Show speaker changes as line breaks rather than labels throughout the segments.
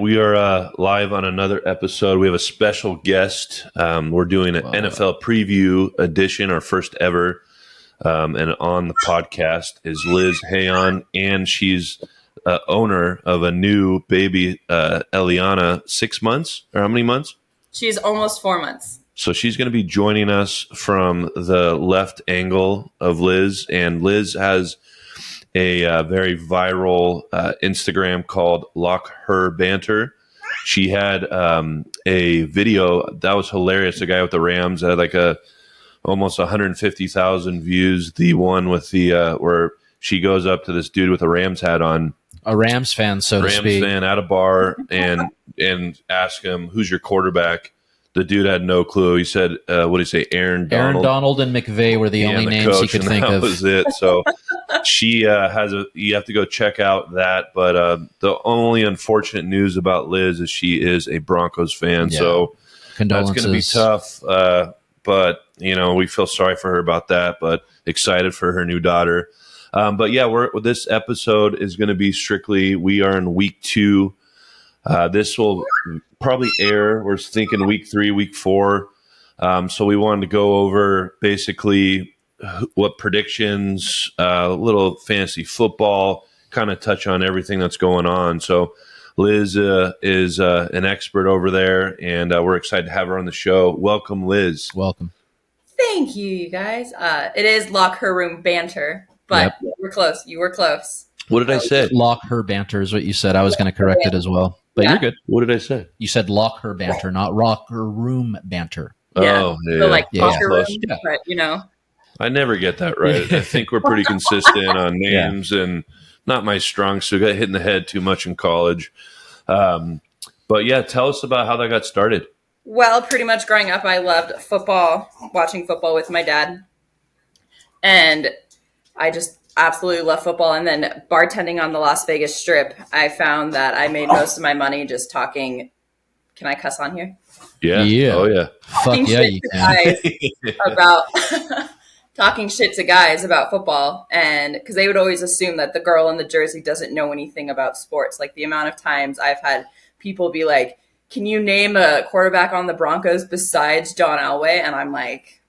we are live on another episode. We have a special guest. We're doing an NFL preview edition, our first ever. And on the podcast is Lizz Hayon, and she's owner of a new baby, Eliana, 6 months, or how many months?
She's almost 4 months.
So she's going to be joining us from the left angle of Liz, and Liz has a very viral Instagram called Lock Her Banter. She had a video that was hilarious. The guy with the Rams that had like almost 150,000 views. The one with the where she goes up to this dude with a Rams hat on,
a Rams fan, so to speak,
Rams fan at a bar, and ask him, "Who's your quarterback?" The dude had no clue. He said, "What did he say? Aaron Donald."
Aaron Donald and McVay were the only names he could think of.
That was it. So she has you have to go check out that. But the only unfortunate news about Liz is she is a Broncos fan. Yeah. So that's going to be tough. But we feel sorry for her about that. But excited for her new daughter. But yeah, this episode is going to be strictly. We are in week 2. This will probably air. We're thinking week 3, week 4. So we wanted to go over basically what predictions, a little fantasy football, kind of touch on everything that's going on. So Liz is an expert over there, and we're excited to have her on the show. Welcome, Liz.
Welcome.
Thank you, you guys. It is Lock Her Room Banter, but You were close. You were close.
What did I say?
Lock Her Banter is what you said. I was going to correct it as well. But you're good.
What did I say?
You said Lock Her Banter, not Rock Her Room Banter.
Yeah.
Oh, yeah.
So locker room, but
I never get that right. I think we're pretty consistent on names and not my strong suit. I got hit in the head too much in college. But yeah, tell us about how that got started.
Well, pretty much growing up, I loved football, watching football with my dad. And I just absolutely love football. And then bartending on the Las Vegas Strip, I found that I made most of my money just talking. Can I cuss on here?
Yeah. Oh, yeah.
Fuck yeah, you can.
Talking shit to guys about football. And because they would always assume that the girl in the jersey doesn't know anything about sports. Like the amount of times I've had people be like, can you name a quarterback on the Broncos besides John Elway? And I'm like,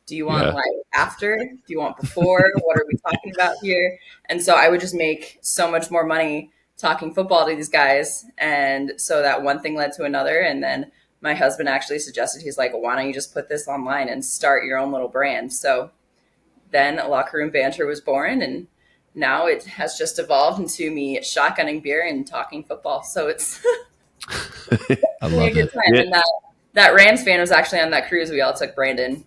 do you want after? Do you want before? What are we talking about here? And so I would just make so much more money talking football to these guys. And so that one thing led to another. And then my husband actually suggested, he's like, why don't you just put this online and start your own little brand? So then Locker Room Banter was born, and now it has just evolved into me shotgunning beer and talking football. So it's
I love
a good time.
Yeah.
And that Rams fan was actually on that cruise we all took, Brandon.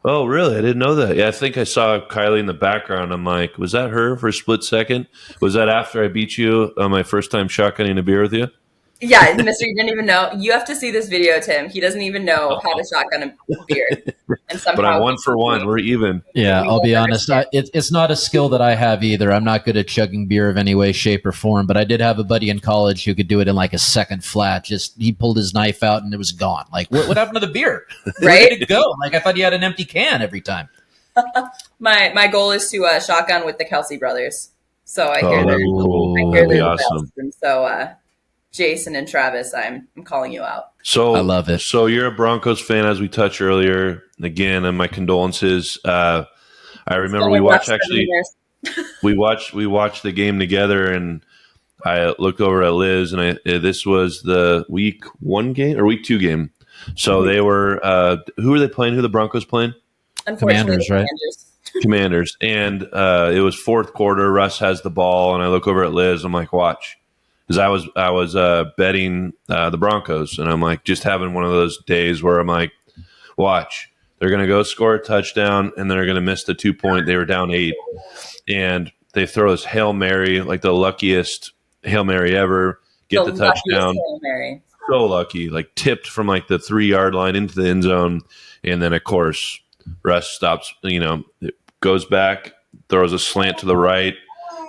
Oh, really? I didn't know that. Yeah, I think I saw Kylie in the background. I'm like, was that her for a split second? Was that after I beat you on my first time shotgunning a beer with you?
Yeah, mister, you didn't even know. You have to see this video, Tim. He doesn't even know how to shotgun a beer. And somehow
but I'm 1 for 1. We're even.
Yeah, I'll be honest. It's not a skill that I have either. I'm not good at chugging beer of any way, shape, or form. But I did have a buddy in college who could do it in like a second flat. He pulled his knife out and it was gone. Like, what happened to the beer? Where did it go? Like, I thought you had an empty can every time.
My goal is to shotgun with the Kelsey brothers. So I hear
that'd be cool. That'd be awesome.
And so Jason and Travis, I'm calling you out.
So
I love it.
So you're a Broncos fan, as we touched earlier. Again, and my condolences. I remember we watched the game together, and I looked over at Liz, and this was the week 1 game or week 2 game. So they were who were they playing? Who the Broncos playing?
Commanders, right?
Commanders, and it was fourth quarter. Russ has the ball, and I look over at Liz. I'm like, watch. Because I was betting the Broncos, and I'm like just having one of those days where I'm like, watch, they're going to go score a touchdown, and they're going to miss the 2-point. They were down 8, and they throw this Hail Mary, like the luckiest Hail Mary ever, get the touchdown.
Hail Mary.
So lucky, like tipped from like the 3-yard line into the end zone, and then of course Russ stops. It goes back, throws a slant to the right.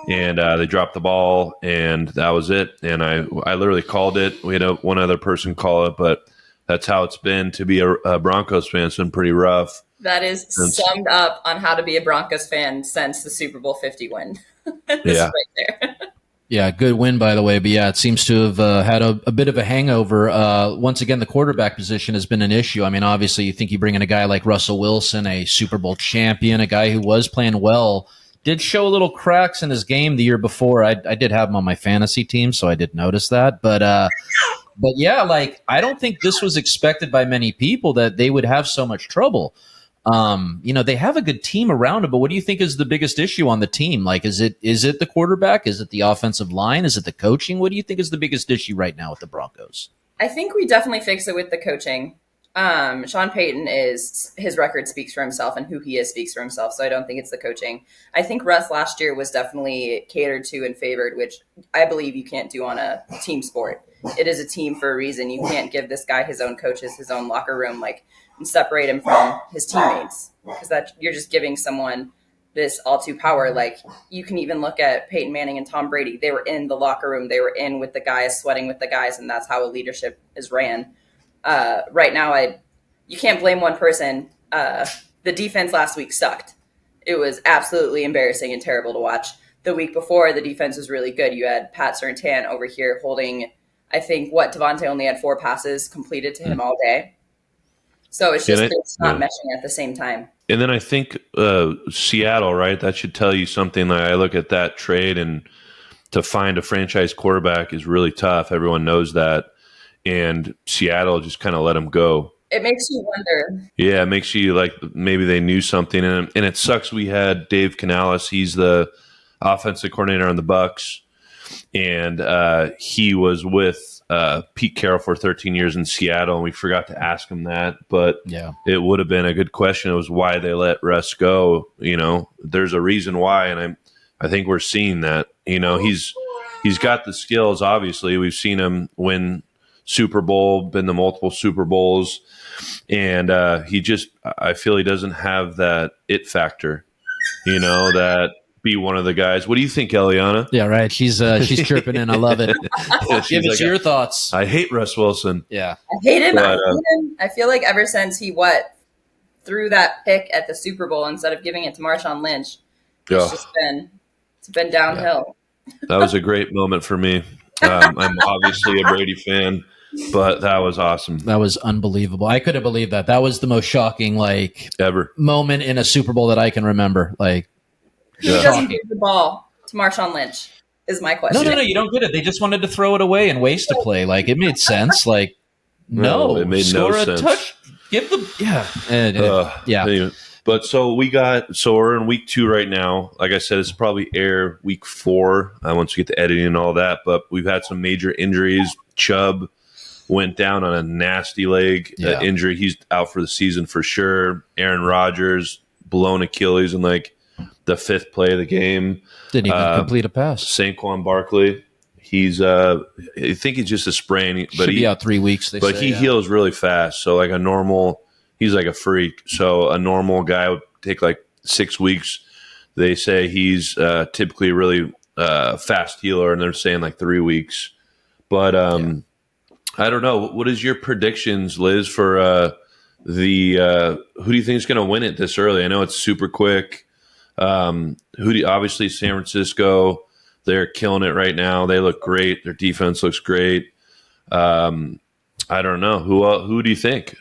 And they dropped the ball, and that was it. And I literally called it. We had one other person call it, but that's how it's been to be a Broncos fan. It's been pretty rough.
That is summed up on how to be a Broncos fan since the Super Bowl 50 win.
Yeah.
Right there.
Yeah, good win, by the way. But yeah, it seems to have had a bit of a hangover. Once again, the quarterback position has been an issue. I mean, obviously, you think you bring in a guy like Russell Wilson, a Super Bowl champion, a guy who was playing well, did show a little cracks in his game the year before. I did have him on my fantasy team, so I did notice that. But yeah, like I don't think this was expected by many people that they would have so much trouble. They have a good team around him, but what do you think is the biggest issue on the team? Like, is it the quarterback? Is it the offensive line? Is it the coaching? What do you think is the biggest issue right now with the Broncos?
I think we definitely fix it with the coaching. Sean Payton his record speaks for himself, and who he is speaks for himself. So I don't think it's the coaching. I think Russ last year was definitely catered to and favored, which I believe you can't do on a team sport. It is a team for a reason. You can't give this guy his own coaches, his own locker room, and separate him from his teammates, because that you're just giving someone this all too power. Like, you can even look at Peyton Manning and Tom Brady. They were in the locker room. They were in with the guys, sweating with the guys, and that's how a leadership is ran. Right now, you can't blame one person. The defense last week sucked. It was absolutely embarrassing and terrible to watch. The week before, the defense was really good. You had Pat Surtain over here holding, I think, Devontae only had 4 passes completed to him all day. So it's just it's not meshing at the same time.
And then I think Seattle, right? That should tell you something. Like, I look at that trade, and to find a franchise quarterback is really tough. Everyone knows that. And Seattle just kind of let him go.
It makes you wonder.
Yeah, it makes you like maybe they knew something. And it sucks we had Dave Canales. He's the offensive coordinator on the Bucs. And he was with Pete Carroll for 13 years in Seattle, and we forgot to ask him that. But it would have been a good question. It was why they let Russ go. There's a reason why, and I think we're seeing that. He's got the skills. Obviously, we've seen him win Super Bowl, been to multiple Super Bowls, and I feel he doesn't have that it factor. That be one of the guys. What do you think, Eliana?
Yeah, right. She's chirping in. I love it. Give us your thoughts.
I hate Russ Wilson.
Yeah,
I hate him. I feel like ever since he threw that pick at the Super Bowl instead of giving it to Marshawn Lynch, it's been downhill.
That was a great moment for me. I'm obviously a Brady fan, but that was awesome.
That was unbelievable. I couldn't believe that. That was the most shocking
ever
moment in a Super Bowl that I can remember.
Who doesn't give the ball to Marshawn Lynch is my question.
No, you don't get it. They just wanted to throw it away and waste a play. It made sense. No,
it made no sense.
Touch. Give the
Anyway, but so we're in week 2 right now. Like I said, it's probably air week 4 once we get to editing and all that. But we've had some major injuries. Chubb went down on a nasty leg injury. He's out for the season for sure. Aaron Rodgers blown Achilles in the 5th play of the game.
Didn't even complete a pass.
Saquon Barkley, he's I think he's just a sprain, but
be out 3 weeks.
He heals really fast. So he's like a freak. So a normal guy would take 6 weeks. They say he's typically a really fast healer, and they're saying 3 weeks. But I don't know. What is your predictions, Liz, for who do you think is going to win it this early? I know it's super quick. Obviously San Francisco, they're killing it right now. They look great. Their defense looks great. I don't know. Who do you think?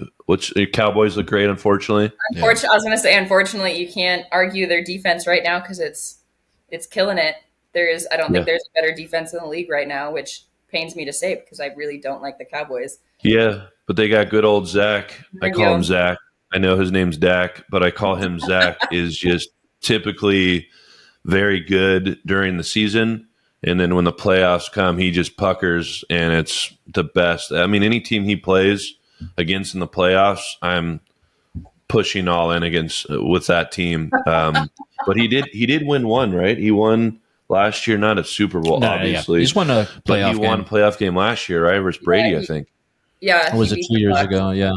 Cowboys look great, unfortunately.
I was going to say, unfortunately, you can't argue their defense right now because it's killing it. I don't think there's a better defense in the league right now, which pains me to say because I really don't like the Cowboys.
Yeah, but they got good old Zach. I call him Zach. I know his name's Dak, but I call him Zach. Is just typically very good during the season, and then when the playoffs come, he just puckers, and it's the best. I mean, any team he plays against in the playoffs, I'm pushing all in with that team. But he did win one, right? He won last year, not a Super Bowl, obviously.
He's won a playoff game.
He won a playoff game last year, right? Versus Brady, I think.
Yeah.
Or was it 2 years ago? Yeah.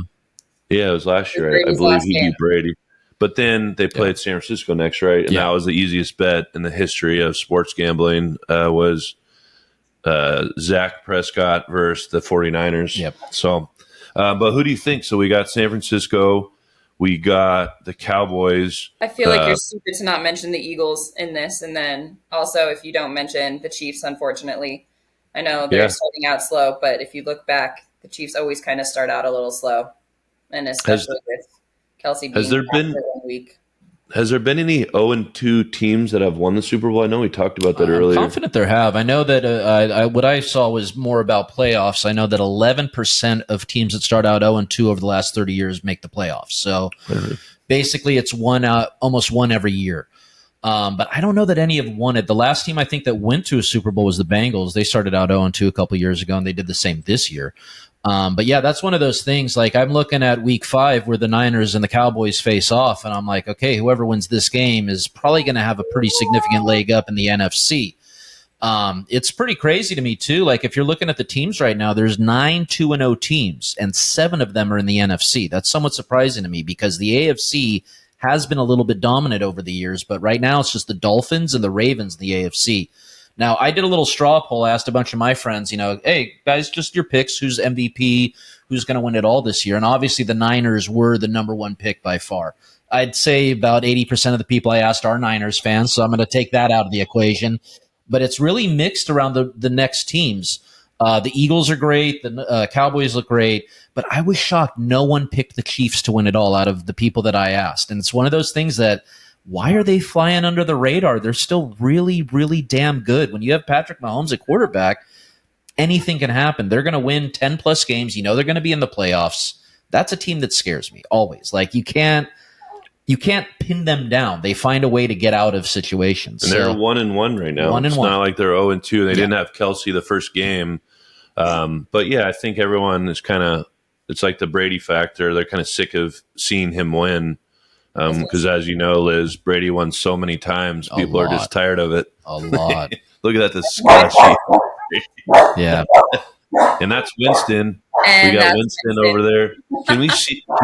Yeah, it was last year. I believe he beat Brady. But then they played San Francisco next, right? And that was the easiest bet in the history of sports gambling was Zach Prescott versus the 49ers.
Yep.
So, but who do you think? So we got San Francisco. We got the Cowboys.
I feel like you're stupid to not mention the Eagles in this. And then also, if you don't mention the Chiefs, unfortunately, I know they're starting out slow, but if you look back, the Chiefs always kind of start out a little slow. And especially with Kelsey being out for 1 week.
Has there been any 0-2 teams that have won the Super Bowl? I know we talked about that earlier.
I'm confident there have. I know that what I saw was more about playoffs. I know that 11% of teams that start out 0-2 over the last 30 years make the playoffs. So basically it's almost one every year. But I don't know that any have won it. The last team I think that went to a Super Bowl was the Bengals. They started out 0-2 a couple years ago, and they did the same this year. But yeah, that's one of those things. Like I'm looking at week 5 where the Niners and the Cowboys face off, and I'm like, okay, whoever wins this game is probably going to have a pretty significant leg up in the NFC. It's pretty crazy to me too. Like if you're looking at the teams right now, there's 9 2-0 teams, and 7 of them are in the NFC. That's somewhat surprising to me because the AFC has been a little bit dominant over the years, but right now it's just the Dolphins and the Ravens in the AFC. Now, I did a little straw poll. I asked a bunch of my friends, hey, guys, just your picks. Who's MVP? Who's going to win it all this year? And obviously the Niners were the number one pick by far. I'd say about 80% of the people I asked are Niners fans, so I'm going to take that out of the equation. But it's really mixed around the next teams. The Eagles are great. The Cowboys look great. But I was shocked no one picked the Chiefs to win it all out of the people that I asked. And it's one of those things that why are they flying under the radar? They're still really, really damn good. When you have Patrick Mahomes at quarterback, anything can happen. They're going to win 10-plus games. They're going to be in the playoffs. That's a team that scares me always. Like you can't pin them down. They find a way to get out of situations.
And they're 1-1 right now. It's not like they're 0-2. They didn't have Kelsey the first game. But yeah, I think everyone is it's like the Brady factor. They're kind of sick of seeing him win. Because as you know, Liz, Brady won so many times. People are just tired of it.
A lot.
Look at that disgusting.
Yeah.
And that's Winston. And we got Winston over there. Can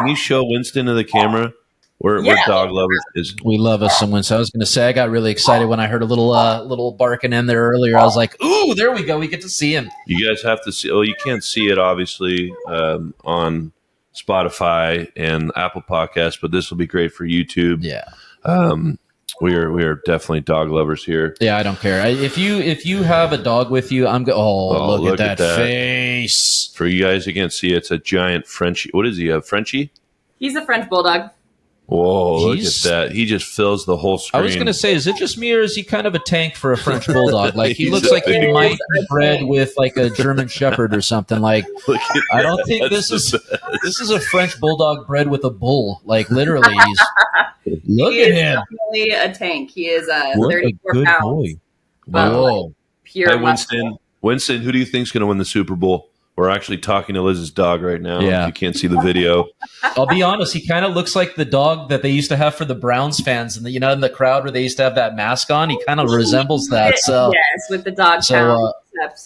you show Winston to the camera? We're dog lovers.
We love us some Winston. I was going to say I got really excited when I heard a little barking in there earlier. I was like, "Ooh, there we go. We get to see him."
You guys have to see. Oh, you can't see it obviously on Spotify and Apple Podcasts, but this will be great for YouTube.
Yeah.
We are definitely dog lovers here.
Yeah, I don't care. If you have a dog with you, I'm look at that face.
For you guys who can't see, it's a giant Frenchie. What is he? A Frenchie?
He's a French bulldog.
Whoa, look at that. He just fills the whole screen.
I was going to say, is it just me or is he kind of a tank for a French bulldog? Like he looks like he might be bred with like a German Shepherd or something. Like I don't think this is a French bulldog bred with a bull. Like literally, look at him.
Definitely a tank. He is 34 pounds. Boy.
Wow.
Pure
Hey, Winston. Winston, who do you think is going to win the Super Bowl? We're actually talking to Liz's dog right now.
Yeah.
You can't see the video.
I'll be honest. He kind of looks like the dog that they used to have for the Browns fans, and in the crowd where they used to have that mask on. He kind of resembles that. So
yes, with the dog.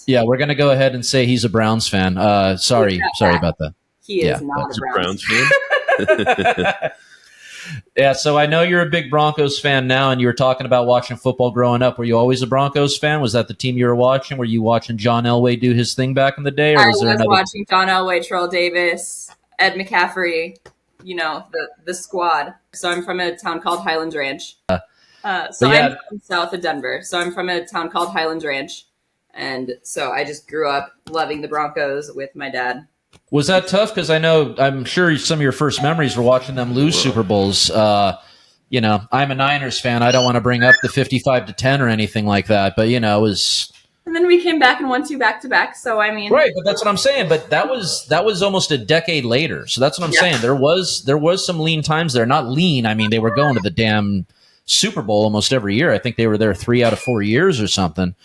Yeah, we're gonna go ahead and say he's a Browns fan. Sorry about that.
He is not a
Browns fan.
Yeah, so I know you're a big Broncos fan now, and you were talking about watching football growing up. Were you always a Broncos fan? Was that the team you were watching? Were you watching John Elway do his thing back in the day? Or was there
watching John Elway, Terrell Davis, Ed McCaffrey, the squad. So I'm from a town called Highlands Ranch. I'm from south of Denver. So I'm from a town called Highlands Ranch. And so I just grew up loving the Broncos with my dad.
Was that tough? Because I'm sure some of your first memories were watching them lose Super Bowls. I'm a Niners fan. I don't want to bring up the 55-10 or anything like that, but it was.
And then we came back and won 2 back-to-back. So I mean,
right, but that's what I'm saying. But that was almost a decade later. So that's what I'm saying. There was some lean times there. Not lean. I mean, they were going to the damn Super Bowl almost every year. I think they were there 3 out of 4 years or something,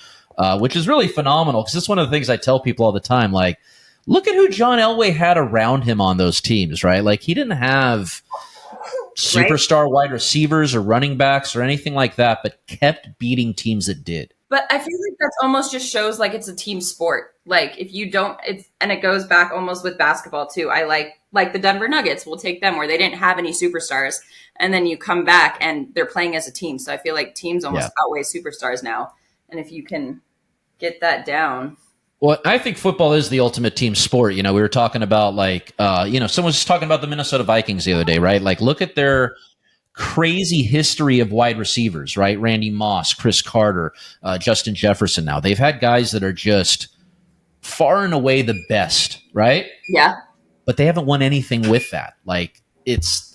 which is really phenomenal. Because it's one of the things I tell people all the time, like. Look at who John Elway had around him on those teams, right? Like, he didn't have superstar wide receivers or running backs or anything like that, but kept beating teams that did.
But I feel like that almost just shows like it's a team sport. Like, if you don't, and it goes back almost with basketball too. I like the Denver Nuggets. We'll take them where they didn't have any superstars. And then you come back and they're playing as a team. So I feel like teams almost outweigh superstars now. And if you can get that down.
Well, I think football is the ultimate team sport. We were talking about someone was talking about the Minnesota Vikings the other day, right? Like, look at their crazy history of wide receivers, right? Randy Moss, Chris Carter, Justin Jefferson. Now they've had guys that are just far and away the best, right?
Yeah.
But they haven't won anything with that. Like, it's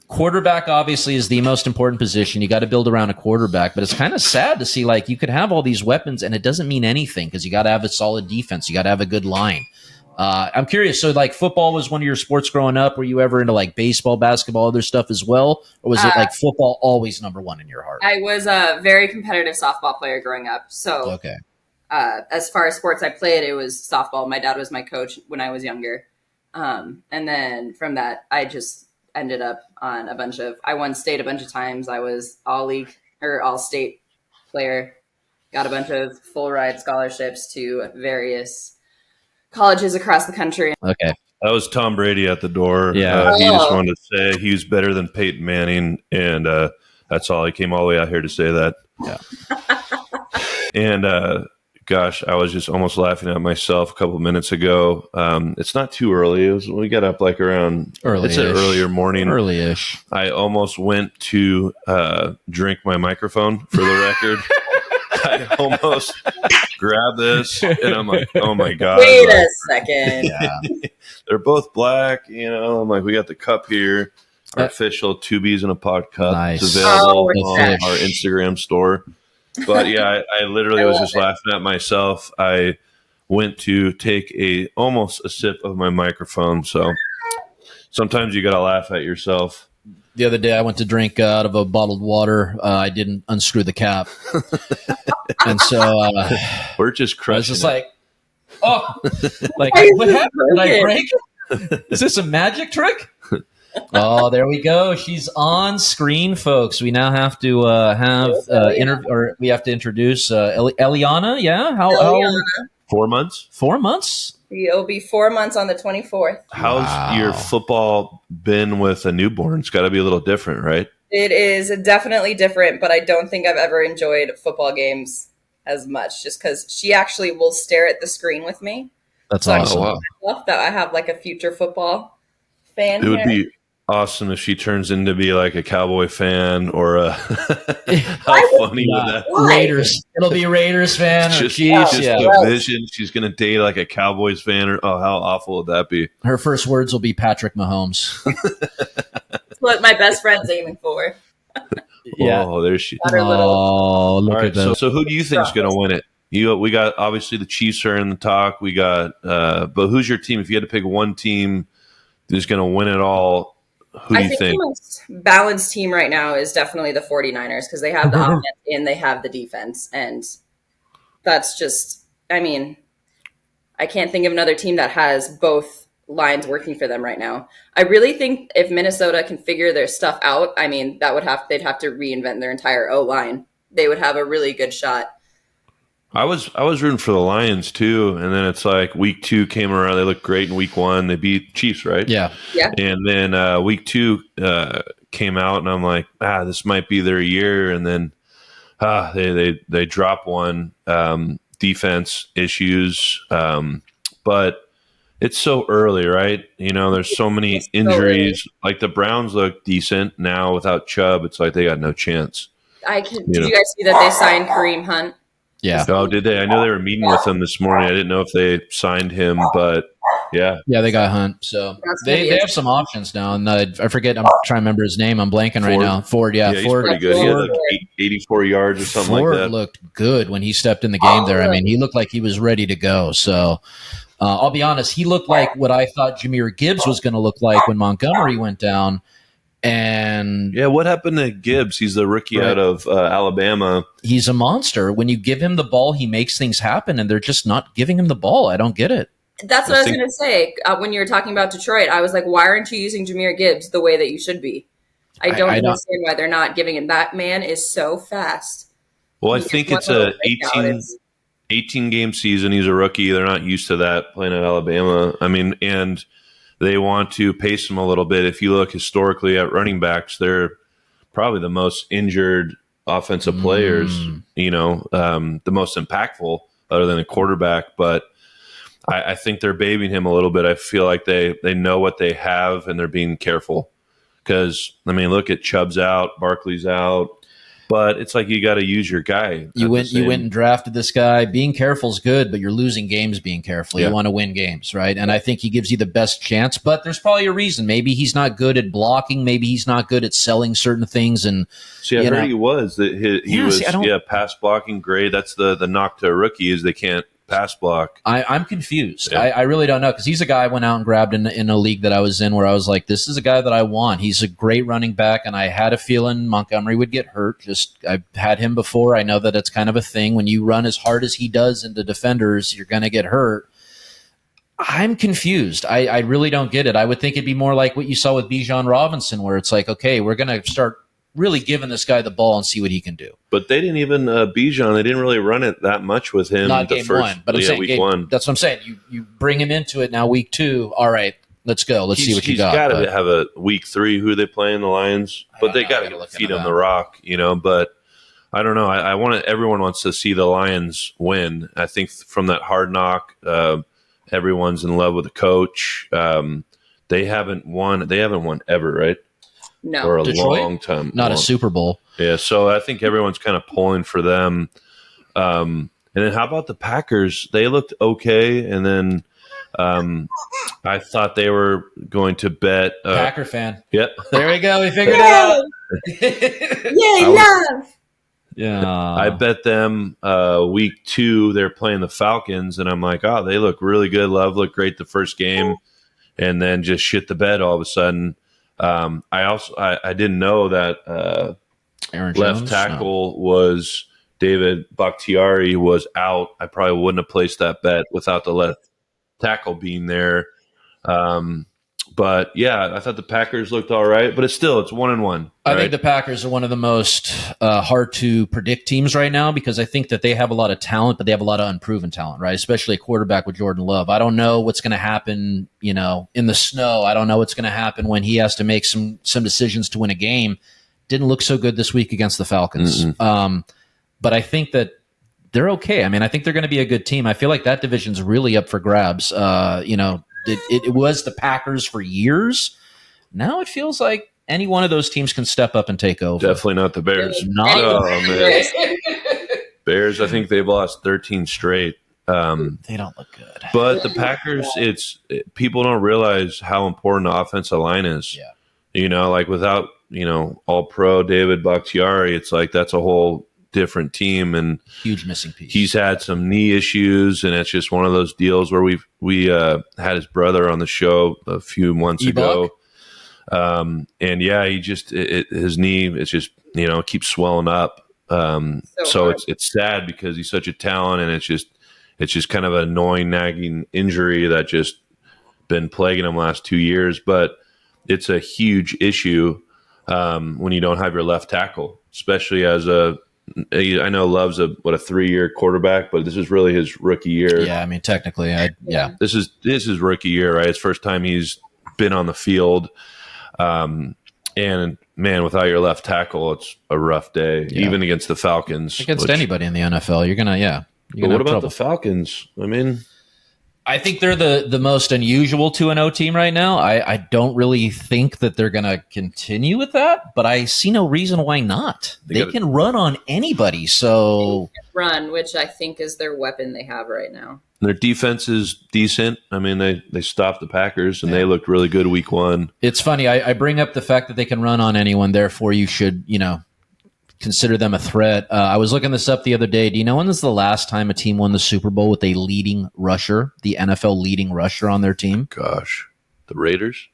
quarterback obviously is the most important position. You got to build around a quarterback, but it's kind of sad to see like you could have all these weapons and it doesn't mean anything because you got to have a solid defense. You got to have a good line. I'm curious. So like football was one of your sports growing up. Were you ever into like baseball, basketball, other stuff as well? Or was it like football always number one in your heart?
I was a very competitive softball player growing up. So
okay.
As far as sports I played, it was softball. My dad was my coach when I was younger. And then from that, I just ended up on I won state a bunch of times. I was all league or all state player, got a bunch of full ride scholarships to various colleges across the country.
Okay.
That was Tom Brady at the door.
Yeah.
He just wanted to say he was better than Peyton Manning. And that's all. He came all the way out here to say that.
Yeah.
And, gosh, I was just almost laughing at myself a couple of minutes ago. It's not too early. We got up like around
early-ish.
It's an earlier morning.
Early-ish.
I almost went to drink my microphone for the record. I almost grabbed this, and I'm like, oh my God.
Wait a second.
Yeah. They're both black. I'm like, we got the cup here. Our official 2 Bs in a pod cup.
Nice.
It's available on
nice.
our Instagram store. But yeah, I literally was just laughing at myself. I went to take almost a sip of my microphone. So sometimes you got to laugh at yourself.
The other day I went to drink out of a bottled water. I didn't unscrew the cap. And so
we're just crushing.
I was just like, oh, like what happened? Did I break it? Is this a magic trick? Oh, there we go. She's on screen, folks. We now have to we have to introduce Eliana. Yeah, how
4 months?
4 months.
It'll be 4 months on the 24th.
How's your football been with a newborn? It's got to be a little different, right?
It is definitely different, but I don't think I've ever enjoyed football games as much, just because she actually will stare at the screen with me.
That's awesome.
Wow.
Love that I have like a future football fan.
It would be awesome if she turns into be like a Cowboy fan or a how funny would that be?
Raiders. It'll be Raiders fan or
Chiefs. The vision she's gonna date like a Cowboys fan or how awful would that be?
Her first words will be Patrick Mahomes.
That's what my best friend's aiming for.
Yeah.
Oh, there she is.
Oh, look at that.
So who do you think is gonna win it? We got obviously the Chiefs are in the talk. We got but who's your team? If you had to pick one team who's gonna win it all, who do you think?
The most balanced team right now is definitely the 49ers because they have the offense and they have the defense. And that's just, I can't think of another team that has both lines working for them right now. I really think if Minnesota can figure their stuff out, they'd have to reinvent their entire O-line. They would have a really good shot.
I was rooting for the Lions too, and then it's like week 2 came around. They looked great in week 1. They beat Chiefs, right?
Yeah.
And then week 2 came out, and I'm like, this might be their year. And then they drop one, defense issues, but it's so early, right? There's so many injuries. Like the Browns look decent now without Chubb. It's like they got no chance.
Did you guys see that they signed Kareem Hunt?
Yeah.
Oh, did they? I know they were meeting with him this morning. I didn't know if they signed him, but yeah.
Yeah, they got Hunt. So they have some options now. And I forget, I'm trying to remember his name. I'm blanking right now. Ford,
yeah.
Ford.
He's pretty good. He had like 84 yards or something like that.
Ford looked good when he stepped in the game there. He looked like he was ready to go. So I'll be honest, he looked like what I thought Jahmyr Gibbs was going to look like when Montgomery went down. And
yeah, what happened to Gibbs? He's the rookie out of Alabama.
He's a monster. When you give him the ball, he makes things happen, and they're just not giving him the ball. I don't get it.
That's what I was going to say. When you were talking about Detroit, I was like, why aren't you using Jahmyr Gibbs the way that you should be? I don't understand why they're not giving him. That man is so fast.
Well, I think it's a 18-game season. He's a rookie. They're not used to that playing at Alabama. And they want to pace him a little bit. If you look historically at running backs, they're probably the most injured offensive players, the most impactful other than a quarterback. But I think they're babying him a little bit. I feel like they know what they have and they're being careful. Because, I mean, look at Chubb's out, Barkley's out. But it's like you got to use your guy.
You went and drafted this guy. Being careful is good, but you're losing games being careful. You want to win games, right? And I think he gives you the best chance, but there's probably a reason. Maybe he's not good at blocking. Maybe he's not good at selling certain things. And
see, I heard he was. He was pass blocking great. That's the knock to a rookie is they can't pass block.
I'm confused. Yeah. I really don't know because he's a guy I went out and grabbed in a league that I was in where I was like, this is a guy that I want. He's a great running back, and I had a feeling Montgomery would get hurt. I've had him before. I know that it's kind of a thing. When you run as hard as he does into defenders, you're going to get hurt. I'm confused. I really don't get it. I would think it'd be more like what you saw with Bijan Robinson, where it's like, okay, we're going to start really giving this guy the ball and see what he can do.
But they didn't even Bijan. They didn't really run it that much with him.
Not game one, but I'm saying week one. That's what I'm saying. You bring him into it now. Week 2. All right, let's go. Let's see what you got.
He's got to have a week 3. Who are they playing? The Lions, but they got to feed him the rock, But I don't know. I want everyone wants to see the Lions win. I think from that hard knock, everyone's in love with the coach. They haven't won. They haven't won ever, right?
No,
for a
Detroit?
long time.
Not a Super Bowl.
Yeah, so I think everyone's kind of pulling for them. And then how about the Packers? They looked okay, and then I thought they were going to bet.
Packer fan.
Yep.
There we go. We figured it out.
Yay, love.
Yeah.
I bet them week 2 they're playing the Falcons, and I'm like, oh, they look really good. Love looked great the first game, and then just shit the bed all of a sudden. I didn't know that left tackle was David Bakhtiari was out. I probably wouldn't have placed that bet without the left tackle being there. But yeah, I thought the Packers looked all right, but it's 1-1.
I think the Packers are one of the most hard to predict teams right now because I think that they have a lot of talent, but they have a lot of unproven talent, right? Especially a quarterback with Jordan Love. I don't know what's going to happen, in the snow. I don't know what's going to happen when he has to make some decisions to win a game. Didn't look so good this week against the Falcons. But I think that they're okay. I mean, I think they're going to be a good team. I feel like that division's really up for grabs. It was the Packers for years. Now it feels like any one of those teams can step up and take over.
Definitely not the Bears.
Man.
Bears, I think they've lost 13 straight.
They don't look good.
But the Packers, people don't realize how important the offensive line is.
Yeah.
Like without, all-pro David Bakhtiari, it's like that's a whole different team, and
huge missing piece.
He's had some knee issues, and it's just one of those deals where we had his brother on the show a few months ago, and yeah, he just his knee it's just keeps swelling up. So it's sad because he's such a talent, and it's just kind of an annoying nagging injury that just been plaguing him last 2 years, but it's a huge issue when you don't have your left tackle, especially as I know Love's a 3-year quarterback, but this is really his rookie year.
Yeah, I mean, technically,
This is rookie year, right? It's first time he's been on the field. And man, without your left tackle, it's a rough day, even against the Falcons.
Against anybody in the NFL, you're gonna.
But what about the Falcons? I mean,
I think they're the most unusual 2-0 team right now. I don't really think that they're going to continue with that, but I see no reason why not. They can run on anybody. So
run, which I think is their weapon they have right now.
Their defense is decent. I mean, they stopped the Packers, and they looked really good week 1.
It's funny. I bring up the fact that they can run on anyone. Therefore, you should, consider them a threat. I was looking this up the other day. Do you know when was the last time a team won the Super Bowl with a leading rusher, the NFL leading rusher on their team?
Gosh, the Raiders?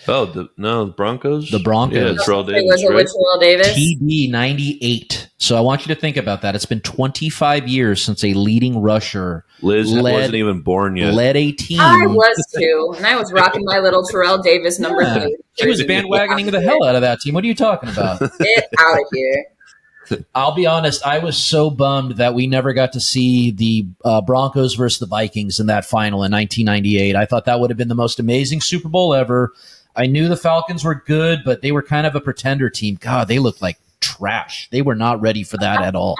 Oh, the Broncos?
The Broncos.
Yeah, Terrell Davis,
right?
Terrell Davis? TD 98. So I want you to think about that. It's been 25 years since a leading rusher
Liz wasn't even born yet.
Led a team.
I was too, and I was rocking my little Terrell Davis number 3.
She was bandwagoning the hell out of that team. What are you talking about?
Get out of here.
I'll be honest, I was so bummed that we never got to see the Broncos versus the Vikings in that final in 1998. I thought that would have been the most amazing Super Bowl ever. I knew the Falcons were good, but they were kind of a pretender team. God, they looked like trash. They were not ready for that at all.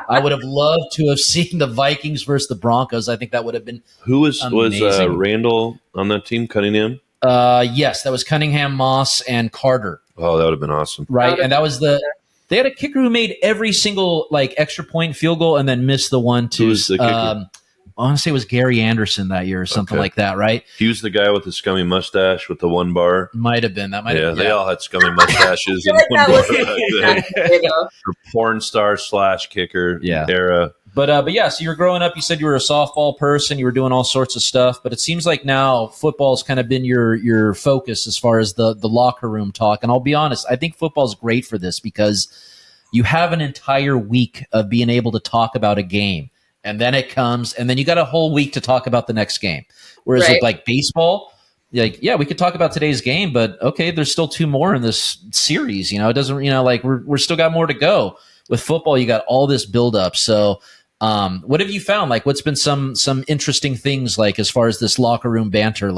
I would have loved to have seen the Vikings versus the Broncos. I think that would have been
was Randall on that team, Cunningham?
Yes, that was Cunningham, Moss, and Carter.
Oh, that would have been awesome.
Right, and that was they had a kicker who made every single extra point field goal and then missed the one to.
Who's the kicker?
I want to say it was Gary Anderson that year or something like that, right?
He was the guy with the scummy mustache with the one bar.
Might have been. That might have been.
They all had scummy mustaches and one bar. Porn star / kicker era.
But yeah, so you were growing up, you said you were a softball person, you were doing all sorts of stuff, but it seems like now football's kind of been your focus as far as the locker room talk. And I'll be honest, I think football's great for this because you have an entire week of being able to talk about a game. And then it comes, and then you got a whole week to talk about the next game. Whereas with like baseball, we could talk about today's game, but okay, there's still 2 more in this series. It doesn't, we're still got more to go. With football, you got all this buildup. So, what have you found? What's been some interesting things as far as this locker room banter?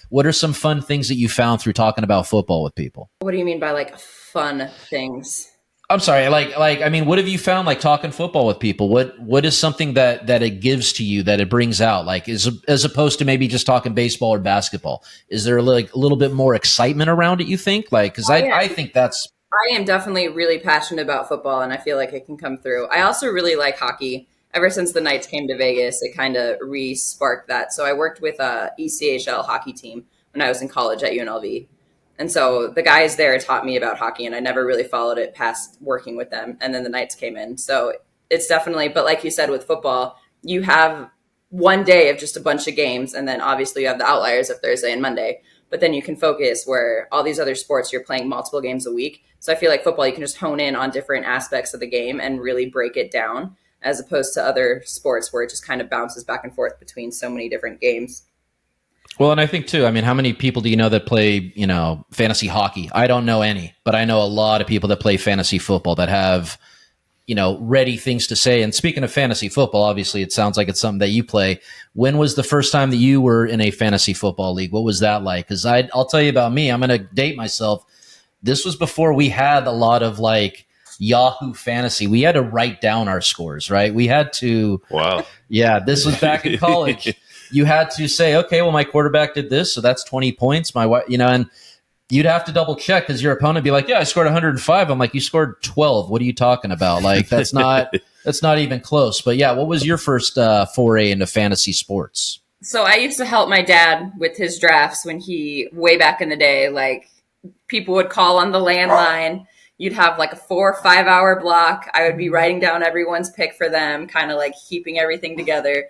What are some fun things that you found through talking about football with people?
What do you mean by fun things?
I'm sorry. What have you found talking football with people? What is something that it gives to you, that it brings out? As opposed to maybe just talking baseball or basketball, is there a little bit more excitement around it? You think? Because I think that's.
I am definitely really passionate about football, and I feel like it can come through. I also really like hockey. Ever since the Knights came to Vegas, it kind of re-sparked that. So I worked with a ECHL hockey team when I was in college at UNLV. And so the guys there taught me about hockey, and I never really followed it past working with them. And then the Knights came in. So it's definitely, but like you said, with football, you have one day of just a bunch of games. And then obviously you have the outliers of Thursday and Monday, but then you can focus where all these other sports, you're playing multiple games a week. So I feel like football, you can just hone in on different aspects of the game and really break it down, as opposed to other sports where it just kind of bounces back and forth between so many different games.
Well, and I think too, how many people do you know that play, fantasy hockey? I don't know any, but I know a lot of people that play fantasy football that have, ready things to say. And speaking of fantasy football, obviously it sounds like it's something that you play. When was the first time that you were in a fantasy football league? What was that like? Because I'll tell you about me. I'm going to date myself. This was before we had a lot of Yahoo Fantasy. We had to write down our scores, right? We had to.
Wow.
Yeah, this was back in college. You had to say, okay, well, my quarterback did this, so that's 20 points. And you'd have to double check because your opponent would be like, yeah, I scored 105. I'm like, you scored 12. What are you talking about? That's not even close. But yeah, what was your first foray into fantasy sports?
So I used to help my dad with his drafts when way back in the day, people would call on the landline. You'd have a 4 or 5 hour block. I would be writing down everyone's pick for them, kind of keeping everything together.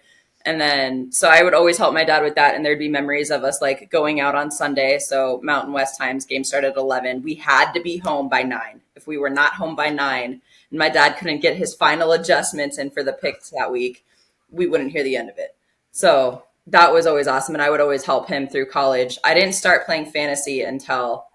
And then, so I would always help my dad with that. And there'd be memories of us going out on Sunday. So Mountain West times, game started at 11. We had to be home by 9. If we were not home by 9 and my dad couldn't get his final adjustments in for the picks that week, we wouldn't hear the end of it. So that was always awesome. And I would always help him through college. I didn't start playing fantasy until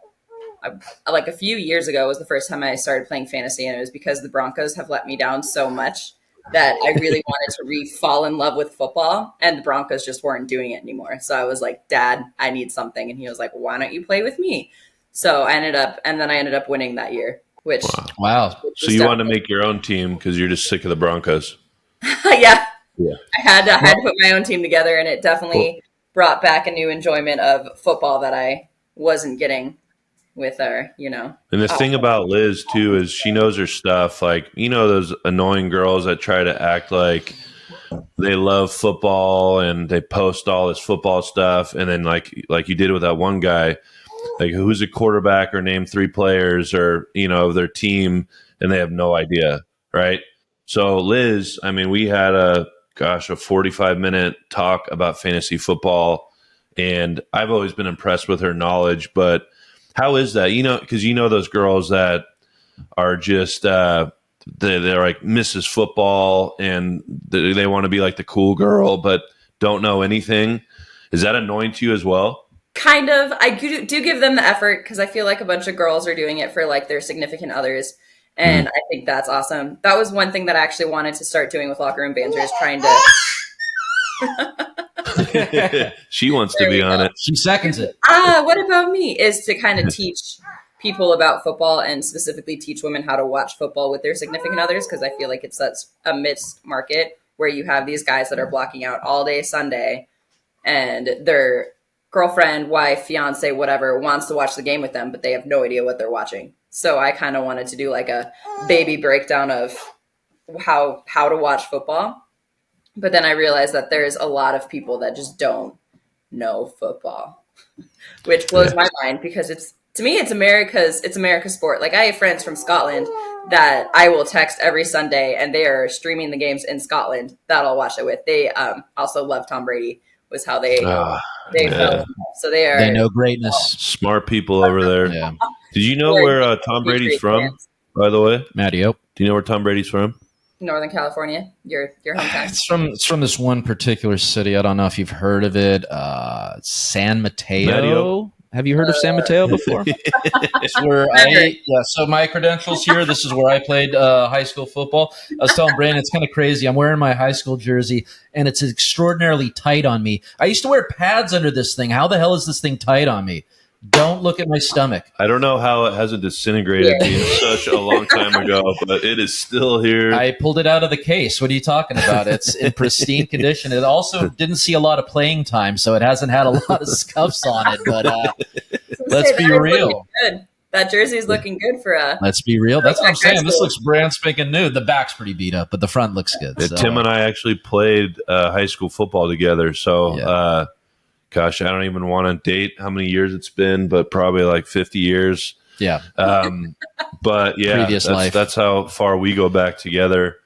a few years ago was the first time I started playing fantasy. And it was because the Broncos have let me down so much that I really wanted to fall in love with football, and the Broncos just weren't doing it anymore. So I was like, Dad, I need something. And he was like, why don't you play with me? So I ended up winning that year, which.
Wow.
So you want to make your own team because you're just sick of the Broncos.
Yeah. I had to put my own team together, and it definitely brought back a new enjoyment of football that I wasn't getting with our,
And the thing about Liz too is she knows her stuff. Those annoying girls that try to act like they love football and they post all this football stuff, and then like you did with that one guy, who's a quarterback or name 3 players or of their team, and they have no idea, right? So Liz, we had a 45-minute talk about fantasy football, and I've always been impressed with her knowledge. But how is that? Because those girls that are just they're like Mrs. Football, and they want to be like the cool girl, but don't know anything. Is that annoying to you as well?
Kind of. I do give them the effort because I feel like a bunch of girls are doing it for their significant others. And I think that's awesome. That was one thing that I actually wanted to start doing with Locker Room Banter, is trying to...
She wants to be on it.
She seconds it.
What about me? Is to kind of teach people about football and specifically teach women how to watch football with their significant others, because I feel like it's such a mixed market where you have these guys that are blocking out all day Sunday and their girlfriend, wife, fiance, whatever wants to watch the game with them, but they have no idea what they're watching. So I kind of wanted to do like a baby breakdown of how to watch football. But then I realized that there's a lot of people that just don't know football, which blows my mind, because to me, it's America's sport. Like, I have friends from Scotland that I will text every Sunday, and they are streaming the games in Scotland that I'll watch it with. They also love Tom Brady, was how they felt. So they
know greatness.
Smart people over there.
Yeah.
Did you know where Tom Brady's from, by the way?
Mattio.
Do you know where Tom Brady's from?
Northern California, your hometown.
It's from this one particular city. I don't know if you've heard of it. San Mateo.
Mattio?
Have you heard of San Mateo before? It's where so my credentials here, this is where I played high school football. I was telling Brandon, it's kind of crazy. I'm wearing my high school jersey, and it's extraordinarily tight on me. I used to wear pads under this thing. How the hell is this thing tight on me? Don't look at my stomach.
I don't know how it hasn't disintegrated being such a long time ago, but it is still here.
I pulled it out of the case. What are you talking about? It's in pristine condition. It also didn't see a lot of playing time, so it hasn't had a lot of scuffs on it. But let's be real.
Good. That jersey's looking good for
Let's be real. That's what I'm saying. This looks brand spanking new. The back's pretty beat up, but the front looks good.
So. Tim and I actually played high school football together, so gosh, I don't even want to date how many years it's been, but probably like 50 years.
Yeah.
But yeah, that's how far we go back together.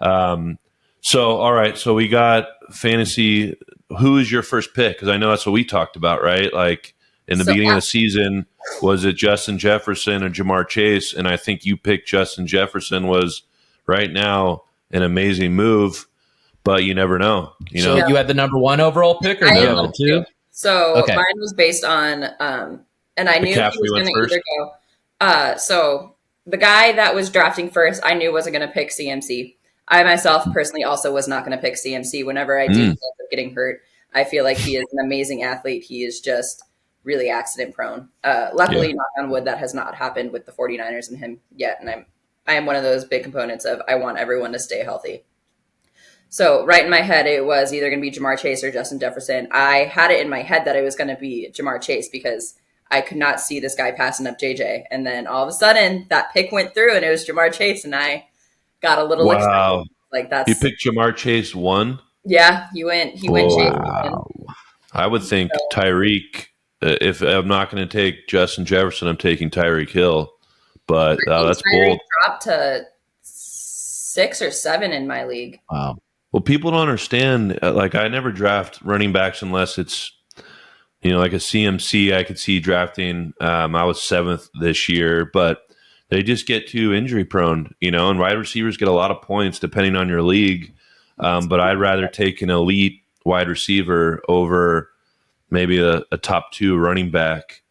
So, all right. So we got fantasy. Who is your first pick? Because I know that's what we talked about, right? Like in the beginning of the season, was it Justin Jefferson or Jamar Chase? And I think you picked Justin Jefferson. Was right now an amazing move. But you never know.
So you had the number one overall pick, or number two?
So mine was based on, and I knew he was going to either go. So the guy that was drafting first, I knew wasn't going to pick CMC. I myself personally also was not going to pick CMC. Whenever I do end up getting hurt, I feel like he is an amazing athlete. He is just really accident prone. Luckily, knock on wood, that has not happened with the 49ers and him yet. And I am one of those big components of I want everyone to stay healthy. So right in my head, it was either going to be Jamar Chase or Justin Jefferson. I had it in my head that it was going to be Jamar Chase because I could not see this guy passing up JJ. And then all of a sudden, that pick went through, and it was Jamar Chase, and I got a little excited. Like that's
you picked Jamar Chase 1?
Yeah, he went Chase.
I would think Tyreek. If I'm not going to take Justin Jefferson, I'm taking Tyreek Hill. But that's bold.
Dropped to 6 or 7 in my league.
Wow.
Well, people don't understand. Like, I never draft running backs unless it's, like a CMC. I could see drafting. I was 7th this year, but they just get too injury prone, and wide receivers get a lot of points depending on your league. But I'd rather take an elite wide receiver over maybe a top 2 running back.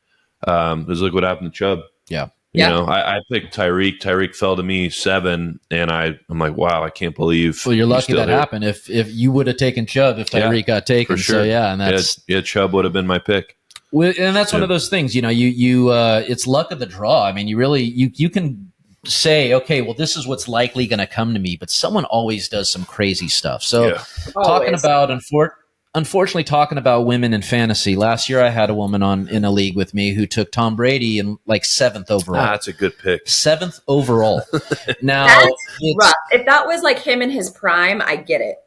Because look what happened to Chubb.
Yeah.
I picked Tyreek. Tyreek fell to me 7, and I'm like, wow, I can't believe.
Well, you're lucky that happened. If you would have taken Chubb, if Tyreek got taken,
for sure.
So and that's
Chubb would have been my pick.
Well, and that's one of those things. You it's luck of the draw. I mean, you really you can say, okay, well, this is what's likely going to come to me, but someone always does some crazy stuff. So, talking about Unfortunately, talking about women in fantasy, last year I had a woman in a league with me who took Tom Brady in like 7th overall.
That's a good pick.
7th overall. Now,
that's rough. If that was like him in his prime, I get it.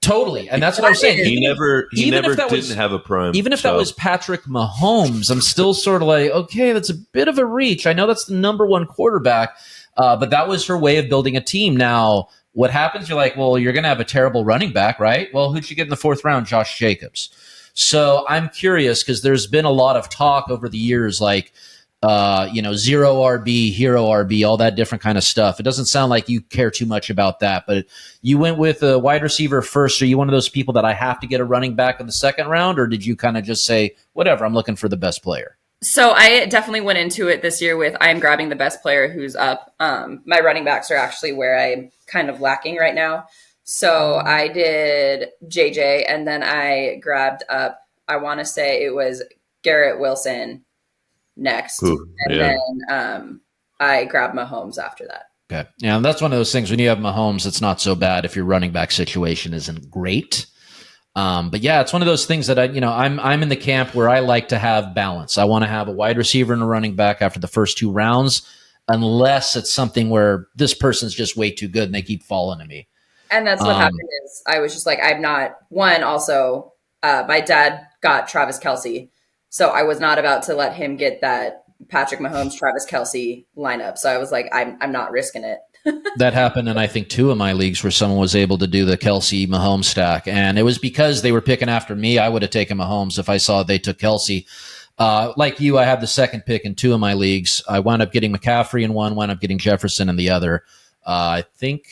Totally, and that's what I was saying.
He never didn't have a prime.
Even if that was Patrick Mahomes, I'm still sort of like, okay, that's a bit of a reach. I know that's the number 1 quarterback, but that was her way of building a team. Now, what happens? You're like, well, you're going to have a terrible running back, right? Well, who'd you get in the 4th round? Josh Jacobs. So I'm curious because there's been a lot of talk over the years, like, zero RB, hero RB, all that different kind of stuff. It doesn't sound like you care too much about that, but you went with a wide receiver first. Are you one of those people that I have to get a running back in the 2nd round, or did you kind of just say, whatever, I'm looking for the best player?
So I definitely went into it this year with I'm grabbing the best player who's up. My running backs are actually where I'm kind of lacking right now. So I did JJ, and then I grabbed up, I want to say it was Garrett Wilson next.
Ooh,
and then I grab Mahomes after that.
Okay. Yeah, and that's one of those things when you have Mahomes, it's not so bad if your running back situation isn't great. But yeah, it's one of those things that I'm in the camp where I like to have balance. I want to have a wide receiver and a running back after the first 2 rounds, unless it's something where this person's just way too good and they keep falling to me.
And that's what happened is I was just like, I'm not one. Also, my dad got Travis Kelce, so I was not about to let him get that Patrick Mahomes, Travis Kelce lineup. So I was like, I'm not risking it.
That happened in, I think, 2 of my leagues where someone was able to do the Kelce Mahomes stack. And it was because they were picking after me. I would have taken Mahomes if I saw they took Kelce. Like you, I had the second pick in 2 of my leagues. I wound up getting McCaffrey in one, wound up getting Jefferson in the other. I think,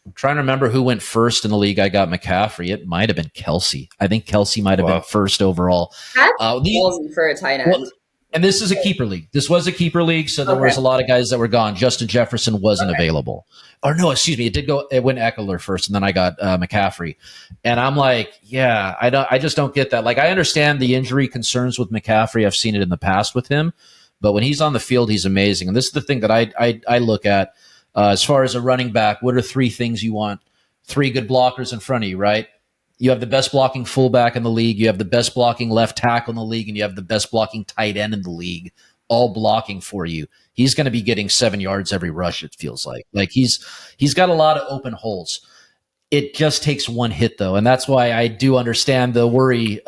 I'm trying to remember who went first in the league. I got McCaffrey. It might have been Kelce. I think Kelce might have been first overall.
That's ballsy for a tight end.
Well, and this is a keeper league. This was a keeper league, so there was a lot of guys that were gone. Justin Jefferson wasn't available. Or no, excuse me. It went Eckler first, and then I got McCaffrey. And I'm like, yeah, I just don't get that. Like, I understand the injury concerns with McCaffrey. I've seen it in the past with him. But when he's on the field, he's amazing. And this is the thing that I look at as far as a running back. What are 3 things you want? 3 good blockers in front of you, right? You have the best blocking fullback in the league. You have the best blocking left tackle in the league, and you have the best blocking tight end in the league, all blocking for you. He's going to be getting 7 yards every rush, it feels like. Like he's got a lot of open holes. It just takes 1 hit, though, and that's why I do understand the worry.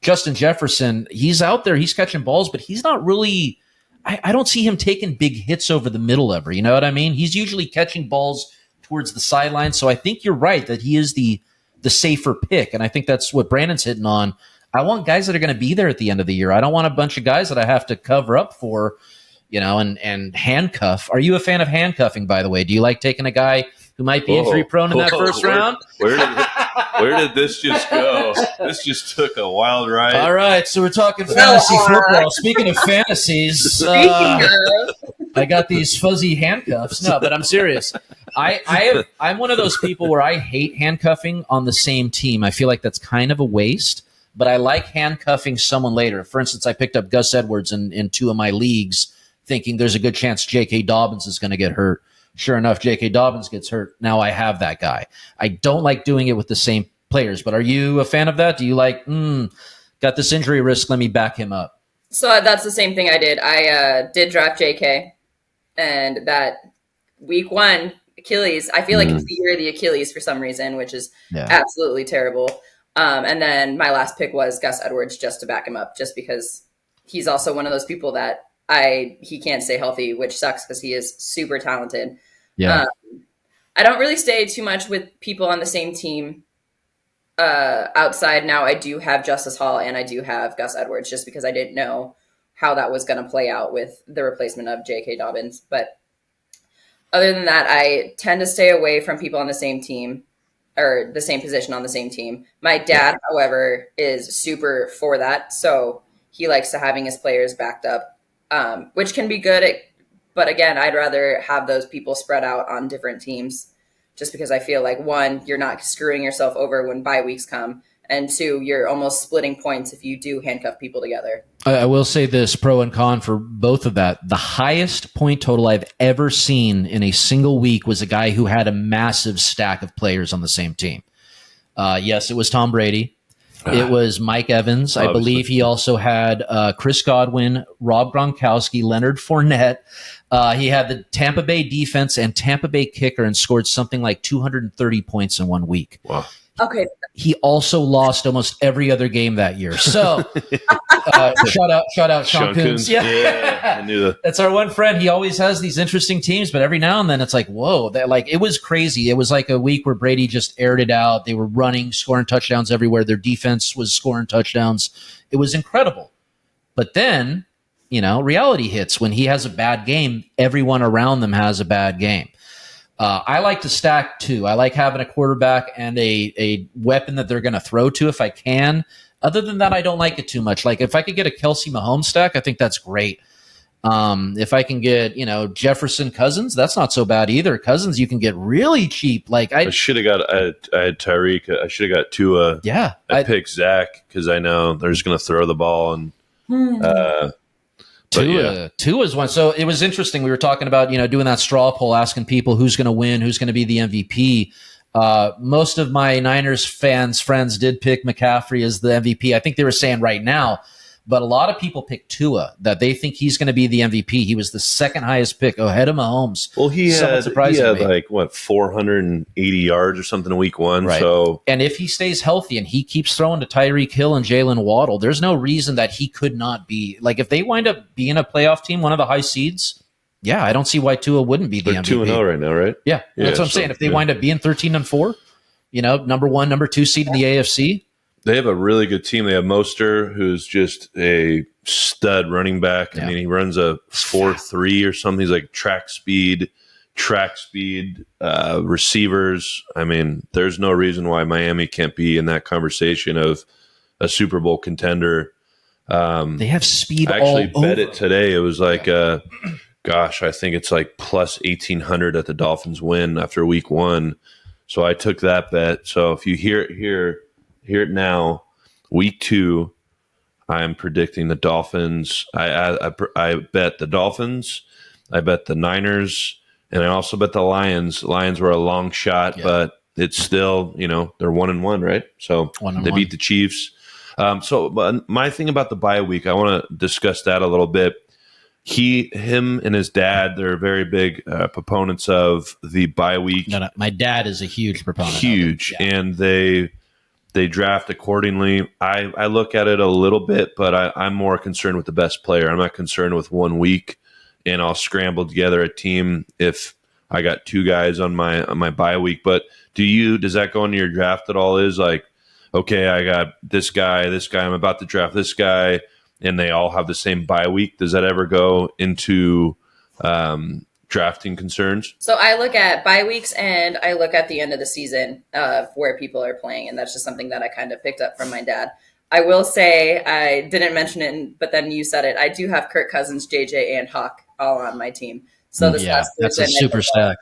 Justin Jefferson, he's out there. He's catching balls, but he's not really – I don't see him taking big hits over the middle ever. You know what I mean? He's usually catching balls towards the sideline, so I think you're right that he is the safer pick. And I think that's what Brandon's hitting on. I want guys that are going to be there at the end of the year. I don't want a bunch of guys that I have to cover up for, and handcuff. Are you a fan of handcuffing, by the way? Do you like taking a guy who might be injury prone in that first round?
Where did this just go? This just took a wild ride.
All right. So we're talking fantasy football. Speaking of fantasies, I got these fuzzy handcuffs. No, but I'm serious. I'm one of those people where I hate handcuffing on the same team. I feel like that's kind of a waste, but I like handcuffing someone later. For instance, I picked up Gus Edwards in 2 of my leagues thinking there's a good chance J.K. Dobbins is going to get hurt. Sure enough, J.K. Dobbins gets hurt. Now I have that guy. I don't like doing it with the same players, but are you a fan of that? Do you like, got this injury risk, let me back him up?
So that's the same thing I did. I did draft J.K., and that week 1, Achilles, I feel like it's the year of the Achilles for some reason, which is absolutely terrible. And then my last pick was Gus Edwards just to back him up, just because he's also one of those people that he can't stay healthy, which sucks because he is super talented. Yeah. I don't really stay too much with people on the same team outside. Now I do have Justice Hall and I do have Gus Edwards just because I didn't know how that was going to play out with the replacement of J.K. Dobbins. But other than that, I tend to stay away from people on the same team or the same position on the same team. My dad, however, is super for that. So he likes to having his players backed up, which can be good. But again, I'd rather have those people spread out on different teams just because I feel like, 1, you're not screwing yourself over when bye weeks come. And 2, you're almost splitting points if you do handcuff people together.
I will say this, pro and con for both of that. The highest point total I've ever seen in a single week was a guy who had a massive stack of players on the same team. Yes, it was Tom Brady. It was Mike Evans. Obviously. I believe he also had Chris Godwin, Rob Gronkowski, Leonard Fournette. He had the Tampa Bay defense and Tampa Bay kicker and scored something like 230 points in 1 week.
Wow.
Okay.
He also lost almost every other game that year. So, shout out Sean Coons.
Yeah, I knew that.
That's our one friend. He always has these interesting teams, but every now and then it's like, whoa, it was crazy. It was like a week where Brady just aired it out. They were running, scoring touchdowns everywhere. Their defense was scoring touchdowns. It was incredible. But then, reality hits. When he has a bad game, everyone around them has a bad game. I like to stack 2. I like having a quarterback and a weapon that they're going to throw to if I can. Other than that, I don't like it too much. Like if I could get a Kelce Mahomes stack, I think that's great. If I can get, Jefferson Cousins, that's not so bad either. Cousins, you can get really cheap. Like
I should have got, I had Tyreek. I should have got Tua.
Yeah.
I picked Zach because I know they're just going to throw the ball and,
Two is one. So it was interesting. We were talking about, doing that straw poll, asking people who's going to win, who's going to be the MVP. Most of my Niners friends did pick McCaffrey as the MVP. I think they were saying right now, but a lot of people picked Tua, that they think he's going to be the MVP. He was the second highest pick ahead of Mahomes.
Well, he had like 480 yards or something in week one.
Right.
So,
and if he stays healthy and he keeps throwing to Tyreek Hill and Jalen Waddle, there's no reason that he could not be. Like, if they wind up being a playoff team, one of the high seeds, yeah, I don't see why Tua wouldn't be the MVP.
2-0 right now, right?
Yeah, that's what I'm saying. If they wind up being 13-4, number 1, number 2 seed in the AFC.
They have a really good team. They have Mostert, who's just a stud running back. Yeah. I mean, he runs a 4.3 or something. He's like track speed, receivers. I mean, there's no reason why Miami can't be in that conversation of a Super Bowl contender.
They have speed.
I actually bet it today. It was like, I think it's like plus 1,800 that the Dolphins win after week one. So I took that bet. So if you hear it now, week 2, I am predicting the Dolphins. I bet the Dolphins. I bet the Niners, and I also bet the Lions. Lions were a long shot, but it's still, they're 1-1, right? So they beat the Chiefs. But my thing about the bye week, I want to discuss that a little bit. Him and his dad, they're very big proponents of the bye week.
No, my dad is a huge proponent.
Huge, of it. And they draft accordingly. I look at it a little bit, but I'm more concerned with the best player. I'm not concerned with 1 week, and I'll scramble together a team if I got 2 guys on my bye week. But does that go into your draft at all? Is like, okay, I got this guy, I'm about to draft this guy, and they all have the same bye week. Does that ever go into drafting concerns?
So I look at bye weeks and I look at the end of the season of where people are playing, and that's just something that I kind of picked up from my dad. I will say, I didn't mention it, but then you said it. I do have Kirk Cousins, JJ, and Hawk all on my team. So this last
that's a super stack.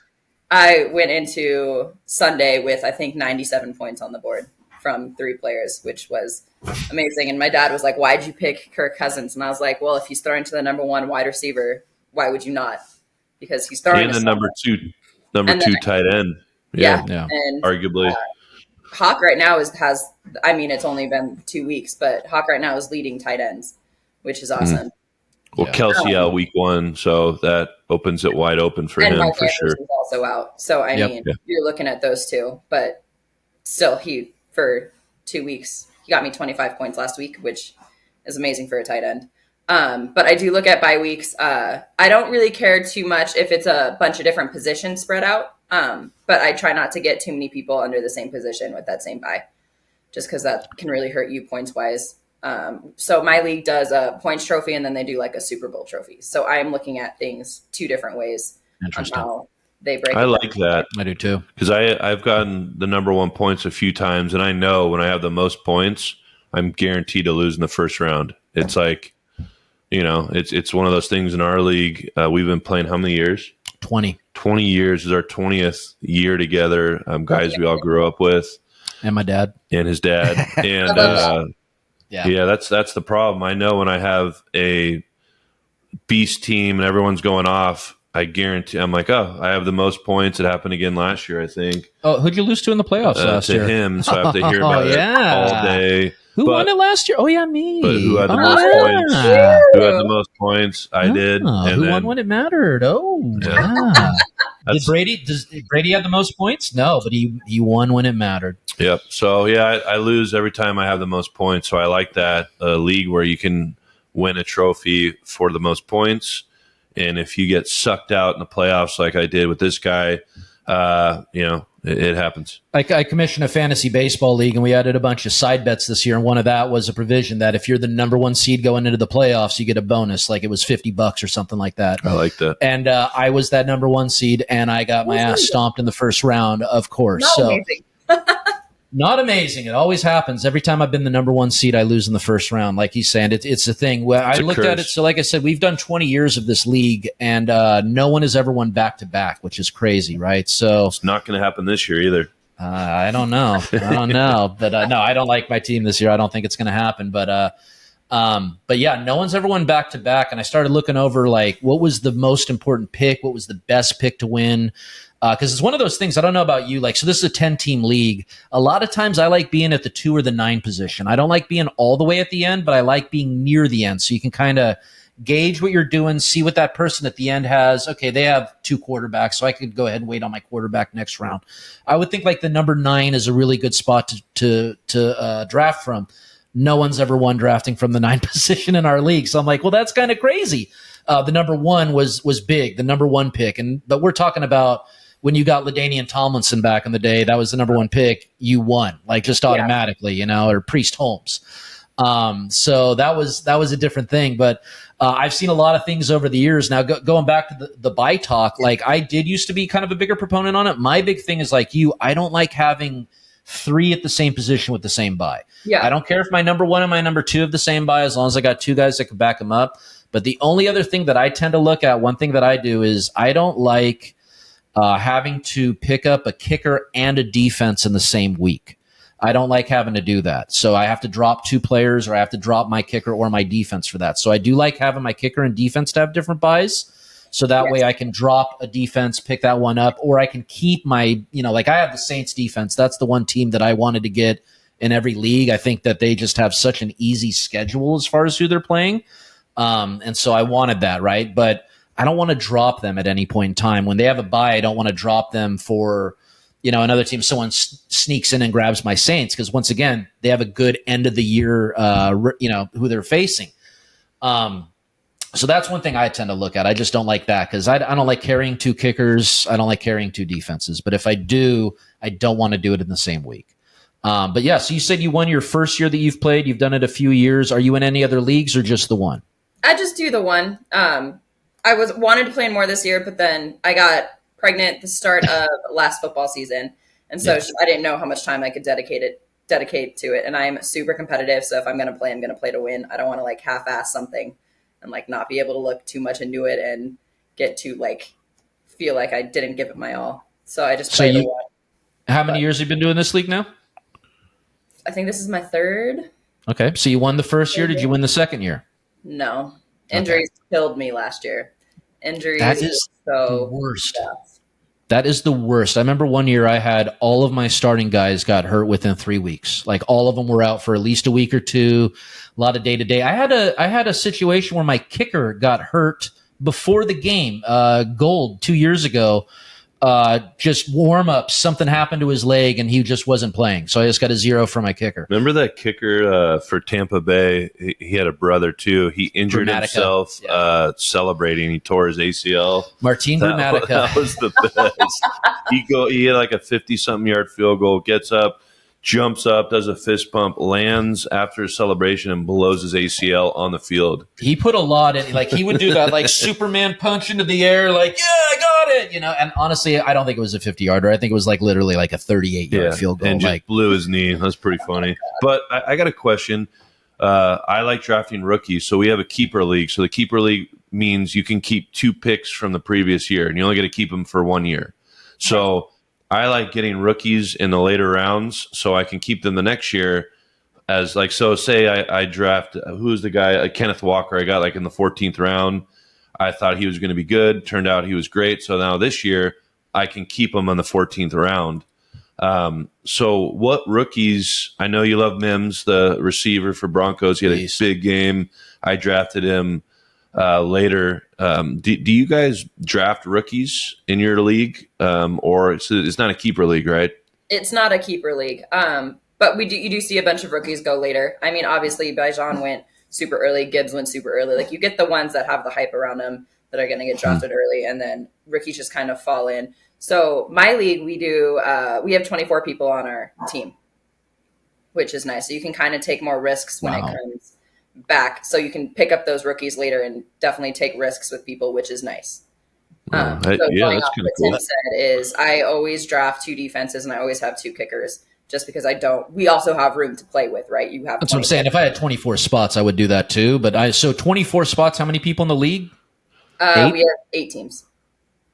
I went into Sunday with, I think, 97 points on the board from 3 players, which was amazing. And my dad was like, "Why'd you pick Kirk Cousins?" And I was like, "Well, if he's throwing to the number 1 wide receiver, why would you not?" Because he's throwing
and the number two tight end.
Yeah.
And arguably,
Hawk right now has. I mean, it's only been 2 weeks, but Hawk right now is leading tight ends, which is awesome.
Well, Kelsey out week 1, so that opens it wide open for him for sure.
Is also out, so I mean, you're looking at those 2, but still, he for 2 weeks he got me 25 points last week, which is amazing for a tight end. But I do look at bye weeks. I don't really care too much if it's a bunch of different positions spread out. But I try not to get too many people under the same position with that same bye, just because that can really hurt you points wise. So my league does a points trophy, and then they do like a Super Bowl trophy. So I am looking at things 2 different ways on how they break.
I like that.
I do too,
because I've gotten the number 1 points a few times, and I know when I have the most points, I'm guaranteed to lose in the first round. It's like, it's one of those things in our league. We've been playing how many years?
20
years. Is our 20th year together. Guys we all grew up with,
and my dad
and his dad, and that's the problem. I know when I have a beast team and everyone's going off, I guarantee I'm like, oh, I have the most points. It happened again last year, I think.
Oh, who'd you lose to in the playoffs last year?
To him, so I have to hear about it all day.
Who won it last year? Oh, yeah, me.
But who had the most points? Who had the most points? I did. And
who won when it mattered? Oh, yeah. Does Brady have the most points? No, but he won when it mattered.
Yep. So, I lose every time I have the most points. So I like that league where you can win a trophy for the most points. And if you get sucked out in the playoffs like I did with this guy, it happens.
I commissioned a fantasy baseball league, and we added a bunch of side bets this year. And one of that was a provision that if you're the number 1 seed going into the playoffs, you get a bonus, like it was $50 or something like that.
I like that.
And I was that number 1 seed, and I got my ass stomped in the first round, of course.
Amazing.
Not amazing. It always happens. Every time I've been the number 1 seed, I lose in the first round. Like he's saying, it's a thing. Well, I looked at it. So like I said, we've done 20 years of this league, and no one has ever won back-to-back, which is crazy, right? So
it's not going to happen this year either.
I don't know. But no, I don't like my team this year. I don't think it's going to happen. But But yeah, no one's ever won back to back. And I started looking over like what was the most important pick, what was the best pick to win. Because it's one of those things, I don't know about you, like, so this is a 10-team league. A lot of times I like being at the 2 or the 9 position. I don't like being all the way at the end, but I like being near the end. So you can kind of gauge what you're doing, see what that person at the end has. Okay, they have 2 quarterbacks, so I could go ahead and wait on my quarterback next round. I would think like the number 9 is a really good spot to draft from. No one's ever won drafting from the 9 position in our league. So I'm like, well, that's kind of crazy. The number 1 was big, the number 1 pick. But we're talking about when you got LaDainian Tomlinson back in the day, that was the number 1 pick, you won, like just automatically, or Priest Holmes. So that was a different thing. But I've seen a lot of things over the years. Now, going back to the buy talk, like I did used to be kind of a bigger proponent on it. My big thing is like you, I don't like having 3 at the same position with the same buy. Yeah. I don't care if my number 1 and my number 2 have the same buy, as long as I got 2 guys that can back them up. But the only other thing that I tend to look at, one thing that I do is I don't like having to pick up a kicker and a defense in the same week. I don't like having to do that. So I have to drop 2 players, or I have to drop my kicker or my defense for that. So I do like having my kicker and defense to have different buys. So that way I can drop a defense, pick that one up, or I can keep my, like I have the Saints defense. That's the one team that I wanted to get in every league. I think that they just have such an easy schedule as far as who they're playing. And so I wanted that, right? But I don't want to drop them at any point in time. When they have a bye, I don't want to drop them for, another team. Someone sneaks in and grabs my Saints, because once again, they have a good end of the year, who they're facing. So that's one thing I tend to look at. I just don't like that, because I don't like carrying 2 kickers. I don't like carrying 2 defenses. But if I do, I don't want to do it in the same week. But yeah, so you said you won your first year that you've played. You've done it a few years. Are you in any other leagues or just the one?
I just do the one. I wanted to play in more this year, but then I got pregnant at the start of last football season. And so I didn't know how much time I could dedicate to it. And I'm super competitive. So if I'm going to play, I'm going to play to win. I don't want to like half-ass something and like not be able to look too much into it and get to like feel like I didn't give it my all. So I just played the one.
How many years have you been doing this league now?
I think this is my 3rd.
Okay. So you won the first year. Did you win the second year?
No. Injuries killed me last year. Injuries.
That is the worst. That is the worst. I remember one year I had all of my starting guys got hurt within 3 weeks. Like all of them were out for at least a week or 2. A lot of day to day. I had a situation where my kicker got hurt before the game. Gold 2 years ago. Just warm up. Something happened to his leg and he just wasn't playing. So I just got a 0 for my kicker.
Remember that kicker for Tampa Bay? He had a brother too. He injured himself celebrating. He tore his ACL.
Martin Gramatica.
That was the best. He had like a 50-something yard field goal, gets up, jumps up, does a fist pump, lands after a celebration and blows his ACL on the field.
He put a lot in. Like he would do that like Superman punch into the air, like, yeah, I got it. And honestly, I don't think it was a 50-yarder. I think it was like literally like a 38-yard field goal.
And just blew his knee. That's pretty funny. But I got a question. I like drafting rookies. So we have a keeper league. So the keeper league means you can keep 2 picks from the previous year and you only get to keep them for 1 year. So I like getting rookies in the later rounds so I can keep them the next year as like, so say I draft, who's the guy, Kenneth Walker, I got like in the 14th round. I thought he was going to be good. Turned out he was great. So now this year I can keep him on the 14th round. So what rookies, I know you love Mims, the receiver for Broncos. He had a big game. I drafted him later. Do you guys draft rookies in your league? Or it's not a keeper league, right?
It's not a keeper league. But you do see a bunch of rookies go later. I mean, obviously Bijan went super early. Gibbs went super early. Like you get the ones that have the hype around them that are going to get drafted early, and then rookies just kind of fall in. So my league, we have 24 people on our team, which is nice. So you can kind of take more risks when it comes back. So you can pick up those rookies later and definitely take risks with people, which is nice.
That's kind of cool.
Tim said is I always draft 2 defenses and I always have 2 kickers just because we also have room to play with, right?
That's what I'm saying. If I had 24 spots, I would do that too. But so 24 spots, how many people in the league?
We have 8 teams.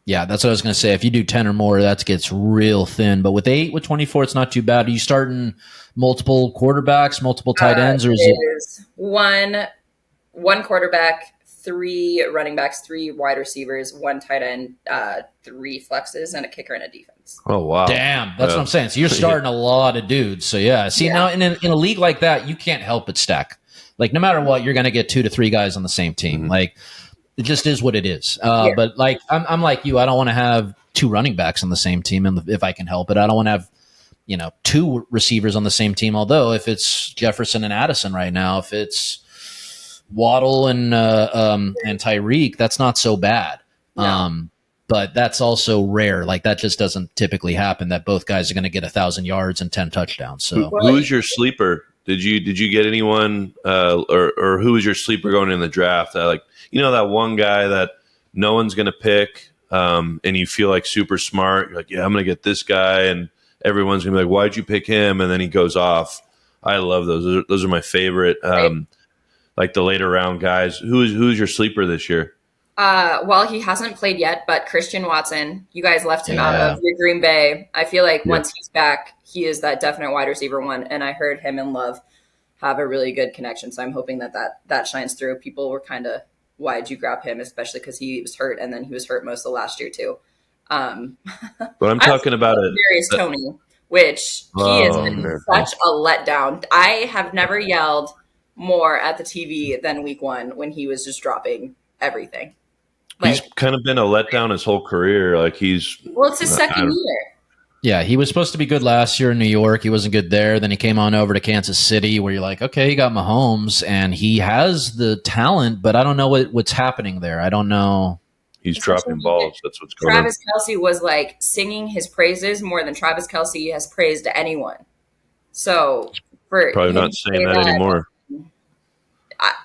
Yeah, that's what I was going to say. If you do 10 or more, that gets real thin. But with 8, with 24, it's not too bad. Are you starting multiple quarterbacks, multiple tight ends, or is it
one quarterback, 3 running backs, 3 wide receivers, 1 tight end, 3 flexes, and a kicker and a defense?
Oh wow!
Damn, that's what I'm saying. So you're starting a lot of dudes. So yeah, see now in a league like that, you can't help but stack. Like no matter what, you're going to get 2 to 3 guys on the same team. Mm-hmm. Like it just is what it is. But like I'm like you, I don't want to have 2 running backs on the same team, and if I can help it, I don't want to have 2 receivers on the same team. Although if it's Jefferson and Addison right now, if it's Waddle and Tyreek, that's not so bad. No. But that's also rare. Like that just doesn't typically happen. That both guys are going to get 1,000 yards and 10 touchdowns. So
who's your sleeper? Did you get anyone or who was your sleeper going in the draft? That one guy that no one's going to pick, and you feel like super smart. You're like, yeah, I'm going to get this guy, and everyone's going to be like, why'd you pick him? And then he goes off. I love those. Those are my favorite. Like the later round guys. Who's your sleeper this year?
Well, he hasn't played yet, but Christian Watson, you guys left him out of your Green Bay. I feel like once he's back, he is that definite wide receiver one. And I heard him and Love have a really good connection. So I'm hoping that shines through. People were kind of, why'd you grab him? Especially because he was hurt, and then he was hurt most of last year too.
But I'm talking about it.
Darius Toney, which he has been such a letdown. I have never yelled more at the TV than week 1 when he was just dropping everything.
He's kind of been a letdown his whole career. Like it's
his second year.
Yeah, he was supposed to be good last year in New York. He wasn't good there. Then he came on over to Kansas City, where you're like, okay, he got Mahomes, and he has the talent, but I don't know what's happening there. I don't know.
He's dropping balls. That's what's going on.
Travis Kelce was like singing his praises more than Travis Kelce has praised anyone. So
probably not saying that anymore.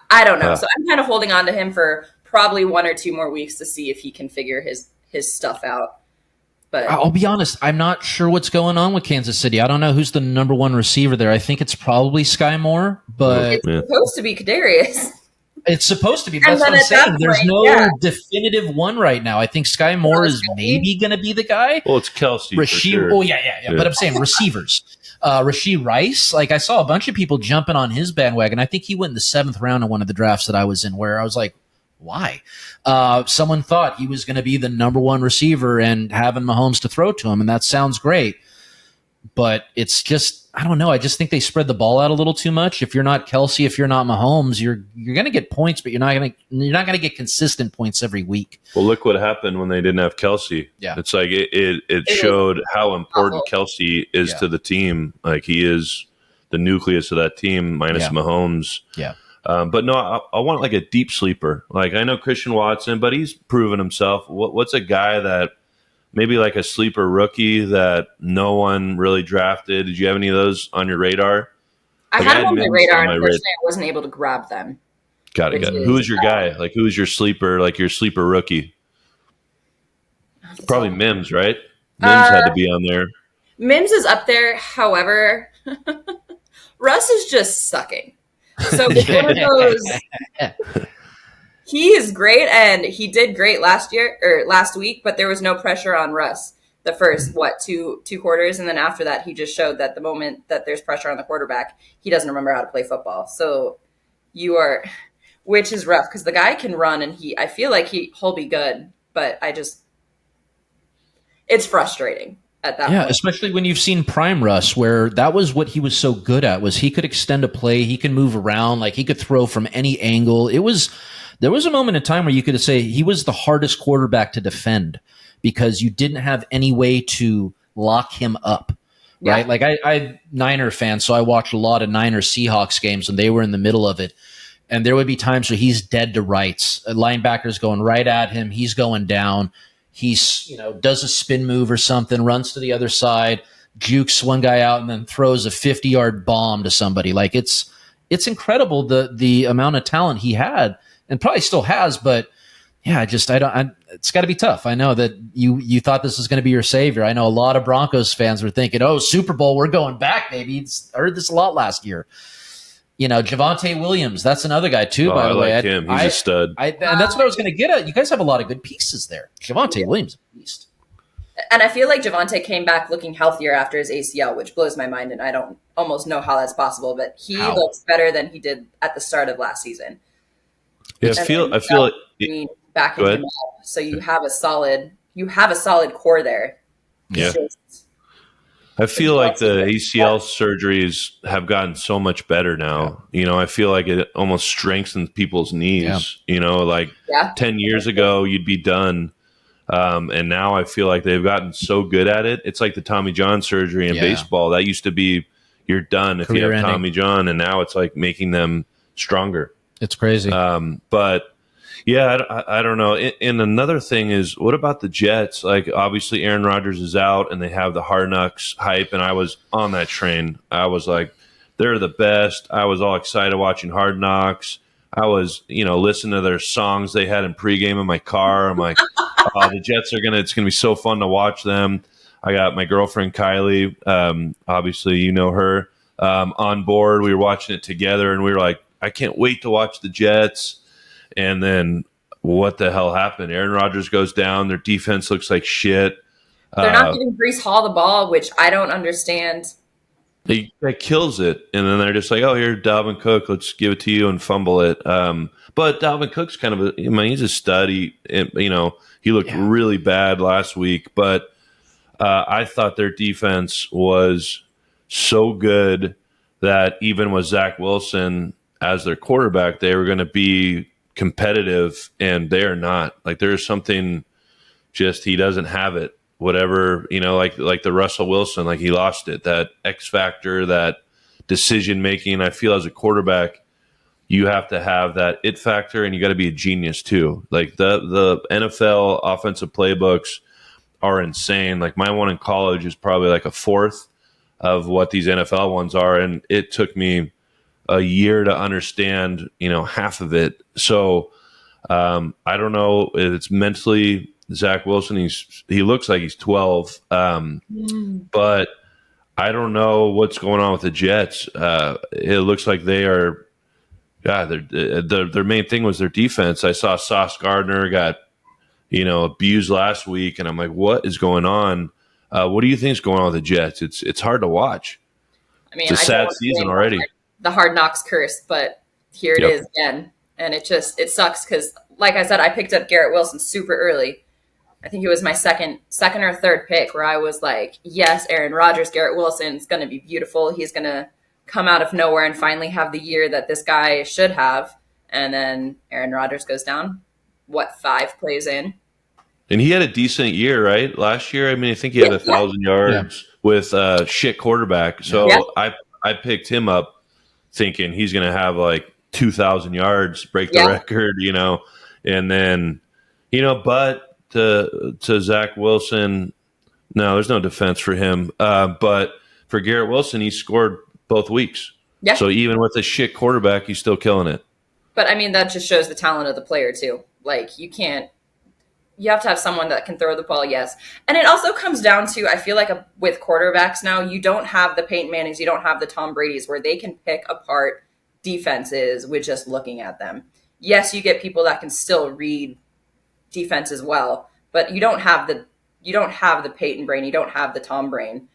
I don't know. So I'm kind of holding on to him for probably 1 or 2 more weeks to see if he can figure his stuff out. But
I'll be honest, I'm not sure what's going on with Kansas City. I don't know who's the number 1 receiver there. I think it's probably Sky Moore, but
it's supposed to be Kadarius.
It's supposed to be. That's what I'm saying. There's no definitive one right now. I think Sky Moore is maybe going to be the guy.
Well, it's Kelce.
Rasheed.
Sure.
Oh yeah. But I'm saying receivers. Rasheed Rice. Like I saw a bunch of people jumping on his bandwagon. I think he went in the 7th round in one of the drafts that I was in, where I was like, why? Someone thought he was going to be the number 1 receiver and having Mahomes to throw to him, and that sounds great. But it's just, I don't know. I just think they spread the ball out a little too much. If you're not Kelce, if you're not Mahomes, you're going to get points, but you're not going to get consistent points every week.
Well, look what happened when they didn't have Kelce.
Yeah,
it's like it showed how important Kelce is to the team. Like he is the nucleus of that team, minus Mahomes.
Yeah.
But no, I want like a deep sleeper. Like I know Christian Watson, but he's proven himself. What's a guy that maybe like a sleeper rookie that no one really drafted? Did you have any of those on your radar?
I had them on my radar, and unfortunately I wasn't able to grab them.
Got it. Who is your guy? Like who is your sleeper? Like your sleeper rookie? Probably Mims, right? Mims had to be on there.
Mims is up there. However, Russ is just sucking. So it's one of those. He is great, and he did great last week, but there was no pressure on Russ the first two quarters, and then after that, he just showed that the moment that there's pressure on the quarterback, he doesn't remember how to play football. So which is rough because the guy can run, and I feel like he'll be good, but it's frustrating. At that point.
Especially when you've seen prime Russ, where that was what he was so good at, was he could extend a play, he could move around, like he could throw from any angle. There was a moment in time where you could say he was the hardest quarterback to defend because you didn't have any way to lock him up, right? Like I'm Niner fan, so I watched a lot of Niner Seahawks games when they were in the middle of it. And there would be times where he's dead to rights. A linebacker's going right at him, he's going down. He's, does a spin move or something, runs to the other side, jukes one guy out, and then throws a 50-yard bomb to somebody. Like it's incredible the amount of talent he had, and probably still has. But yeah, it's got to be tough. I know that you thought this was going to be your savior. I know a lot of Broncos fans were thinking, "Oh, Super Bowl, we're going back, baby." I heard this a lot last year. Javonte Williams. That's another guy too. By the way,
like him. He's a stud.
And that's what I was going to get at. You guys have a lot of good pieces there. Javonte Williams, a beast.
And I feel like Javonte came back looking healthier after his ACL, which blows my mind, and I don't almost know how that's possible. But he looks better than he did at the start of last season.
Yeah, I feel like
backing him up, so you have a solid core there.
Yeah. I feel like the ACL surgeries have gotten so much better now. I feel like it almost strengthens people's knees. 10 years ago, you'd be done. And now I feel like they've gotten so good at it. It's like the Tommy John surgery in baseball. That used to be you're done if you have Tommy John, and now it's like making them stronger.
It's crazy.
But yeah, I don't know. And another thing is, what about the Jets? Like, obviously, Aaron Rodgers is out, and they have the Hard Knocks hype, and I was on that train. I was like, they're the best. I was all excited watching Hard Knocks. I was, listening to their songs they had in pregame in my car. I'm like, the Jets it's going to be so fun to watch them. I got my girlfriend, Kylie, obviously, her, on board. We were watching it together, and we were like, I can't wait to watch the Jets. And then what the hell happened? Aaron Rodgers goes down. Their defense looks like shit.
They're not giving Breece Hall the ball, which I don't understand.
That kills it. And then they're just like, oh, here, Dalvin Cook, let's give it to you and fumble it. But Dalvin Cook's kind of he's a stud. He looked really bad last week. But I thought their defense was so good that even with Zach Wilson as their quarterback, they were going to be competitive, and they are not. Like, there's something just he doesn't have it. Whatever, like the Russell Wilson, like he lost it. That X factor, that decision making. I feel as a quarterback, you have to have that it factor, and you got to be a genius too. Like the NFL offensive playbooks are insane. Like my one in college is probably like a fourth of what these NFL ones are, and it took me a year to understand, half of it. So I don't know if it's mentally Zach Wilson. He looks like he's 12, but I don't know what's going on with the Jets. It looks like they are. Their main thing was their defense. I saw Sauce Gardner got abused last week, and I'm like, what is going on? What do you think is going on with the Jets? It's hard to watch. I mean, it's a sad season already.
The Hard Knocks curse, but here it is again, and it sucks because, like I said, I picked up Garrett Wilson super early. I think it was my second or third pick, where I was like, yes, Aaron Rodgers, Garrett Wilson's going to be beautiful. He's going to come out of nowhere and finally have the year that this guy should have. And then Aaron Rodgers goes down, 5 plays in?
And he had a decent year, right? Last year, I mean, I think he had 1,000 yards with a shit quarterback. So I picked him up thinking he's going to have like 2,000 yards, break the record, and then, but to Zach Wilson, no, there's no defense for him. But for Garrett Wilson, he scored both weeks. Yeah. So even with a shit quarterback, he's still killing it.
But I mean, that just shows the talent of the player too. Like you have to have someone that can throw the ball. Yes. And it also comes down to, I feel like with quarterbacks now, you don't have the Peyton Mannings, you don't have the Tom Brady's where they can pick apart defenses with just looking at them. Yes, you get people that can still read defense as well, but you don't have the Peyton brain, you don't have the Tom brain,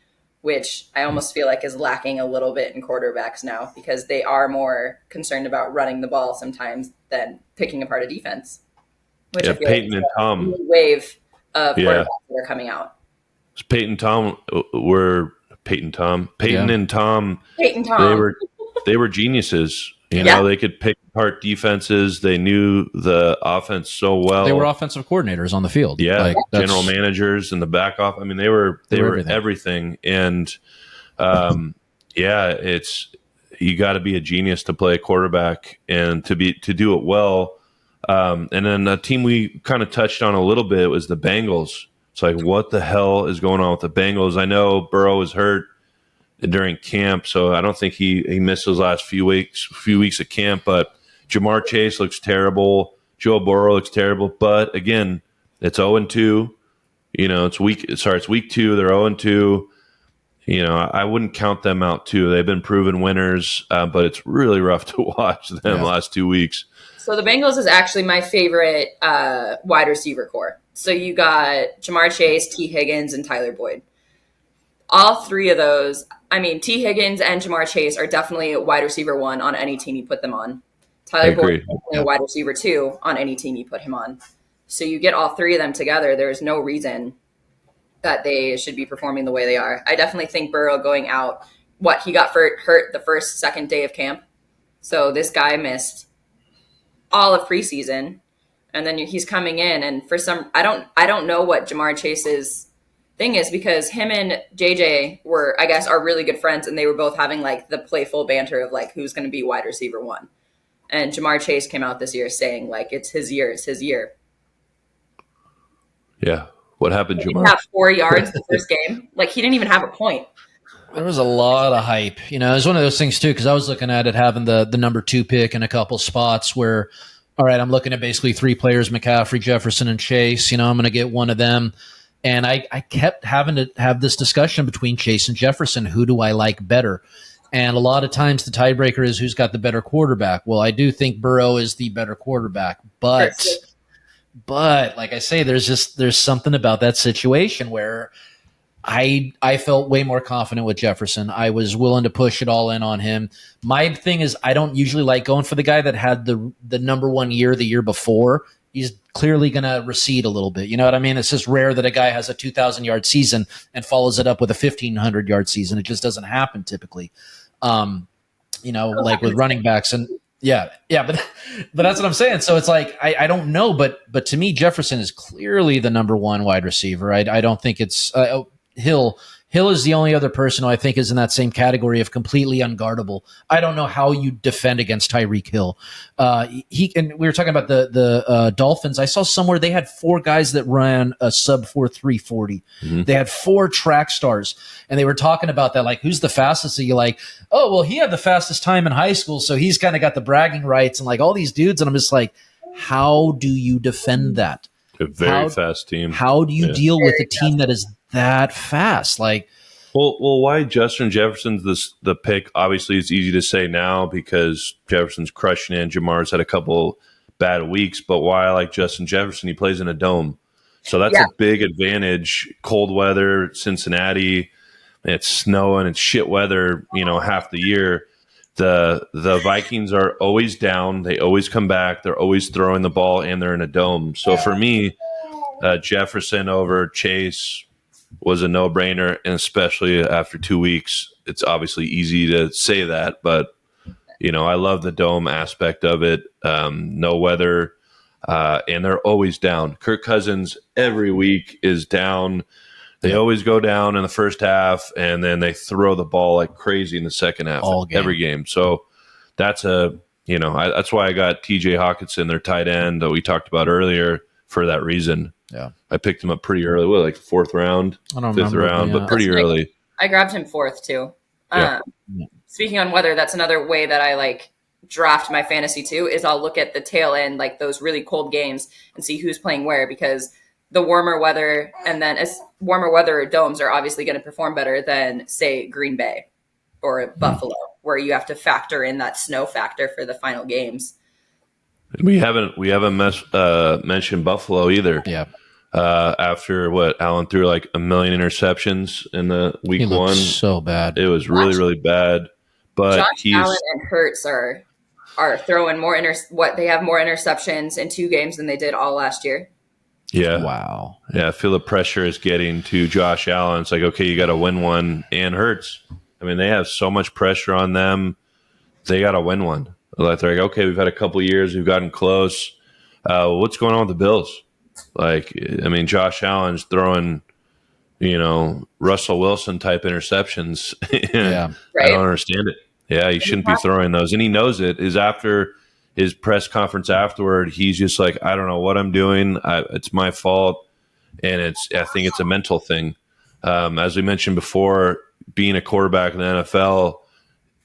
which I almost feel like is lacking a little bit in quarterbacks now because they are more concerned about running the ball sometimes than picking apart a defense. Which I feel
Peyton
like
and Tom
new wave of quarterbacks that are coming out.
Peyton and Tom. They were geniuses. They could pick apart defenses. They knew the offense so well.
They were offensive coordinators on the field.
Yeah, like, general managers in the back off. I mean, they were everything. And it's you got to be a genius to play a quarterback and to do it well. And then a team we kind of touched on a little bit was the Bengals. It's like, what the hell is going on with the Bengals? I know Burrow was hurt during camp, so I don't think he missed those last few weeks of camp. But Jamar Chase looks terrible. Joe Burrow looks terrible. But again, it's 0-2. It's week 2. They're 0-2. I wouldn't count them out too. They've been proven winners, but it's really rough to watch them last 2 weeks.
So the Bengals is actually my favorite wide receiver core. So you got Jamar Chase, T. Higgins, and Tyler Boyd. All three of those, I mean, T. Higgins and Jamar Chase are definitely wide receiver 1 on any team you put them on. Tyler Boyd is definitely a wide receiver 2 on any team you put him on. So you get all three of them together, there's no reason that they should be performing the way they are. I definitely think Burrow going out, he got hurt the second day of camp. So this guy missed all of preseason, and then he's coming in, and for some, I don't know what Jamar Chase's thing is, because him and JJ are really good friends, and they were both having like the playful banter of like who's going to be wide receiver 1. And Jamar Chase came out this year saying like it's his year.
Yeah. What happened, Jamar? He
didn't have 4 yards the first game. Like, he didn't even have a point.
There was a lot of hype. It was one of those things, too, because I was looking at it having the number 2 pick in a couple spots where, all right, I'm looking at basically 3 players, McCaffrey, Jefferson, and Chase. I'm going to get one of them. And I kept having to have this discussion between Chase and Jefferson. Who do I like better? And a lot of times the tiebreaker is who's got the better quarterback. Well, I do think Burrow is the better quarterback, but like I say, there's something about that situation where I felt way more confident with Jefferson. I was willing to push it all in on him. My thing is, I don't usually like going for the guy that had the number 1 year the year before. He's clearly going to recede a little bit. You know what I mean? It's just rare that a guy has a 2,000-yard season and follows it up with a 1,500-yard season. It just doesn't happen typically. Like with running backs and. Yeah, but that's what I'm saying. So it's like I don't know, but to me, Jefferson is clearly the number 1 wide receiver. I don't think it's Hill. Hill is the only other person who I think is in that same category of completely unguardable. I don't know how you defend against Tyreek Hill. And we were talking about the Dolphins. I saw somewhere they had 4 guys that ran a sub 4.340. Mm-hmm. They had 4 track stars, and they were talking about that. Like, who's the fastest? So you're like, oh, well, he had the fastest time in high school, so he's kind of got the bragging rights, and like all these dudes. And I'm just like, how do you defend that?
A very fast team.
How do you deal with a team that is that fast? Like,
well, why Justin Jefferson's the pick? Obviously, it's easy to say now because Jefferson's crushing it. Jamar's had a couple bad weeks, but why I like Justin Jefferson? He plays in a dome, so that's a big advantage. Cold weather, Cincinnati, it's snowing, it's shit weather. Half the year. The Vikings are always down. They always come back. They're always throwing the ball, and they're in a dome. So for me, Jefferson over Chase was a no-brainer, and especially after 2 weeks, it's obviously easy to say that, but I love the dome aspect of it. No weather, and they're always down. Kirk Cousins every week is down. They always go down in the first half, and then they throw the ball like crazy in the second half every game. So that's that's why I got T.J. Hawkinson, their tight end that we talked about earlier, for that reason.
Yeah,
I picked him up pretty early. Like 4th round, 5th round, but pretty early.
I grabbed him 4th too. Speaking on weather, that's another way that I like draft my fantasy too. Is I'll look at the tail end, like those really cold games, and see who's playing where, because the warmer weather warmer weather domes are obviously going to perform better than, say, Green Bay or Buffalo, where you have to factor in that snow factor for the final games.
We haven't mentioned Buffalo either.
Yeah.
After Allen threw like 1 million interceptions in the week 1,
so bad.
It was really bad. But
Josh Allen and Hurts are throwing more they have more interceptions in 2 games than they did all last year.
Yeah.
Wow.
Yeah, I feel the pressure is getting to Josh Allen. It's like, okay, you got to win one, and Hurts. I mean, they have so much pressure on them. They got to win one. They're like, okay, we've had a couple of years. We've gotten close. What's going on with the Bills? Like, I mean, Josh Allen's throwing, Russell Wilson type interceptions.
Yeah.
Right.
I don't understand it. Yeah, he shouldn't be throwing those. And he knows it. After his press conference afterward, he's just like, I don't know what I'm doing. It's my fault. And I think it's a mental thing. As we mentioned before, being a quarterback in the NFL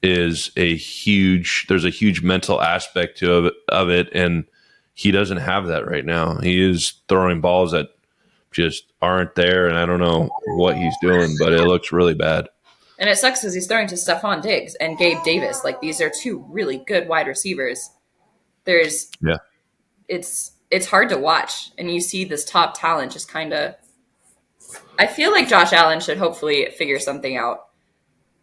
is there's a huge mental aspect of it. And he doesn't have that right now. He is throwing balls that just aren't there. And I don't know what he's doing, but it looks really bad.
And it sucks because he's throwing to Stephon Diggs and Gabe Davis. Like, these are two really good wide receivers. It's hard to watch, and you see this top talent just kind of. I feel like Josh Allen should hopefully figure something out.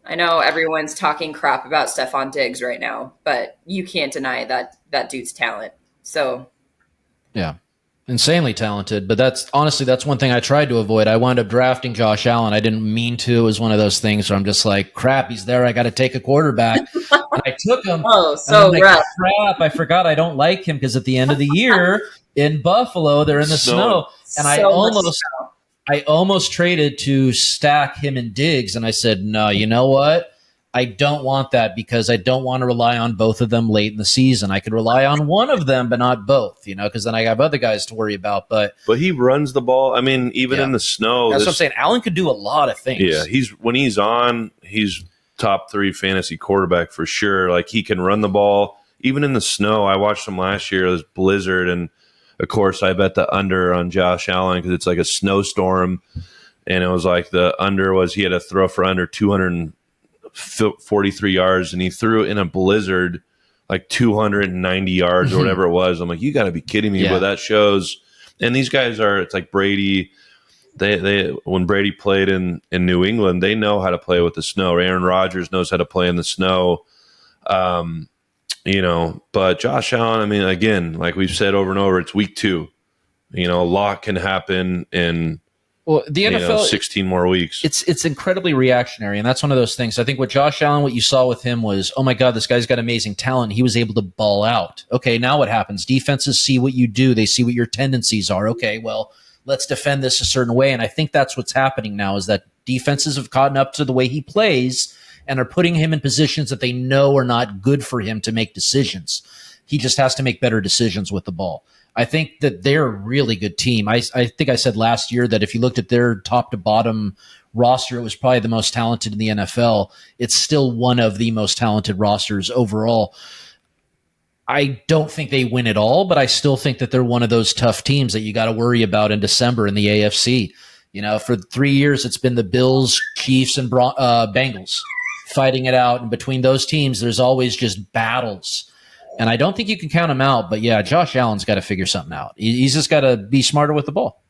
I know everyone's talking crap about Stephon Diggs right now, but you can't deny that dude's talent. So,
yeah, insanely talented. But that's one thing I tried to avoid. I wound up drafting Josh Allen. I didn't mean to. It was one of those things where I'm just like, crap, he's there. I got to take a quarterback. And I took him.
Oh, so
and I'm like, crap, I forgot I don't like him because at the end of the year in Buffalo, they're in the snow. And I almost traded to stack him and Diggs, and I said, no, you know what? I don't want that because I don't want to rely on both of them late in the season. I could rely on one of them, but not both, because then I have other guys to worry about. But
he runs the ball. I mean, even in the snow.
That's what I'm saying. Allen could do a lot of things.
Yeah, when he's on, he's top 3 fantasy quarterback for sure. Like, he can run the ball. Even in the snow, I watched him last year. It was blizzard, and of course, I bet the under on Josh Allen because it's like a snowstorm, and it was like the under was he had to throw for under 243 yards, and he threw in a blizzard like 290 yards or whatever it was. I'm like, you got to be kidding me! Yeah. But that shows. And these guys it's like Brady. They when Brady played in New England, they know how to play with the snow. Aaron Rodgers knows how to play in the snow. But Josh Allen, I mean, again, like we've said over and over, it's week 2. A lot can happen in
the NFL
16 more weeks.
It's incredibly reactionary, and that's one of those things. I think with Josh Allen, what you saw with him was, oh my God, this guy's got amazing talent. He was able to ball out. Okay, now what happens? Defenses see what you do. They see what your tendencies are. Okay, well, let's defend this a certain way. And I think that's what's happening now is that defenses have caught up to the way he plays and are putting him in positions that they know are not good for him to make decisions. He just has to make better decisions with the ball. I think that they're a really good team. I think I said last year that if you looked at their top to bottom roster, it was probably the most talented in the NFL. It's still one of the most talented rosters overall. I don't think they win it all, but I still think that they're one of those tough teams that you got to worry about in December in the AFC. For 3 years, it's been the Bills, Chiefs, and Bengals fighting it out. And between those teams, there's always just battles. And I don't think you can count him out. But, yeah, Josh Allen's got to figure something out. He's just got to be smarter with the ball.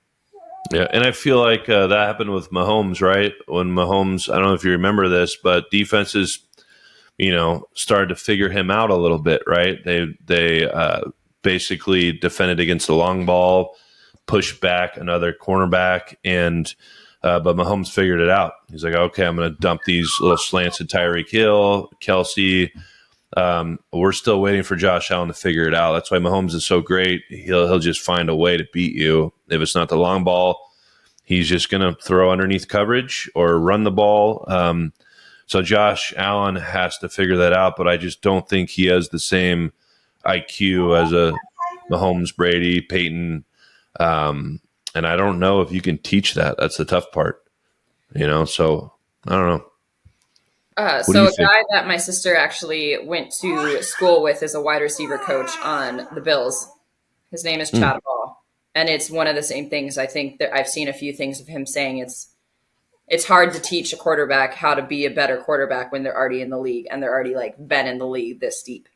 Yeah, and I feel like that happened with Mahomes, right? When Mahomes, I don't know if you remember this, but defenses, started to figure him out a little bit, right? They basically defended against the long ball, pushed back another cornerback, and but Mahomes figured it out. He's like, okay, I'm going to dump these little slants to Tyreek Hill, Kelsey. We're still waiting for Josh Allen to figure it out. That's why Mahomes is so great. He'll just find a way to beat you. If it's not the long ball, he's just going to throw underneath coverage or run the ball. So Josh Allen has to figure that out, but I just don't think he has the same IQ as a Mahomes, Brady, Peyton. And I don't know if you can teach that. That's the tough part, so I don't know.
So a guy that my sister actually went to school with is a wide receiver coach on the Bills. His name is Chad Ball. And it's one of the same things. I think that I've seen a few things of him saying it's hard to teach a quarterback how to be a better quarterback when they're already in the league and they're already been in the league this deep.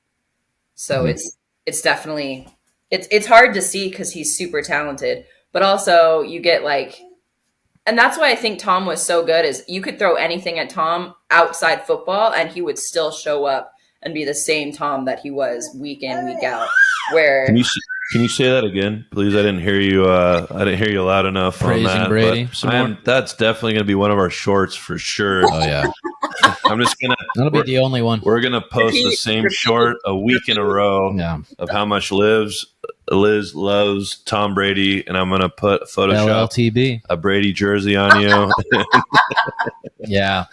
So it's definitely it's hard to see because he's super talented, but also you get and that's why I think Tom was so good is you could throw anything at Tom outside football and he would still show up and be the same Tom that he was week in, week out. Where
Can you say that again, please? I didn't hear you. I didn't hear you loud enough.
Praising
on that,
Brady.
That's definitely going to be one of our shorts for sure.
Oh yeah.
I'm just gonna.
That'll be the only one.
We're gonna post the same short a week in a row of how much Liz loves Tom Brady, and I'm gonna put Photoshop
LLTB.
A Brady jersey on you.
Yeah.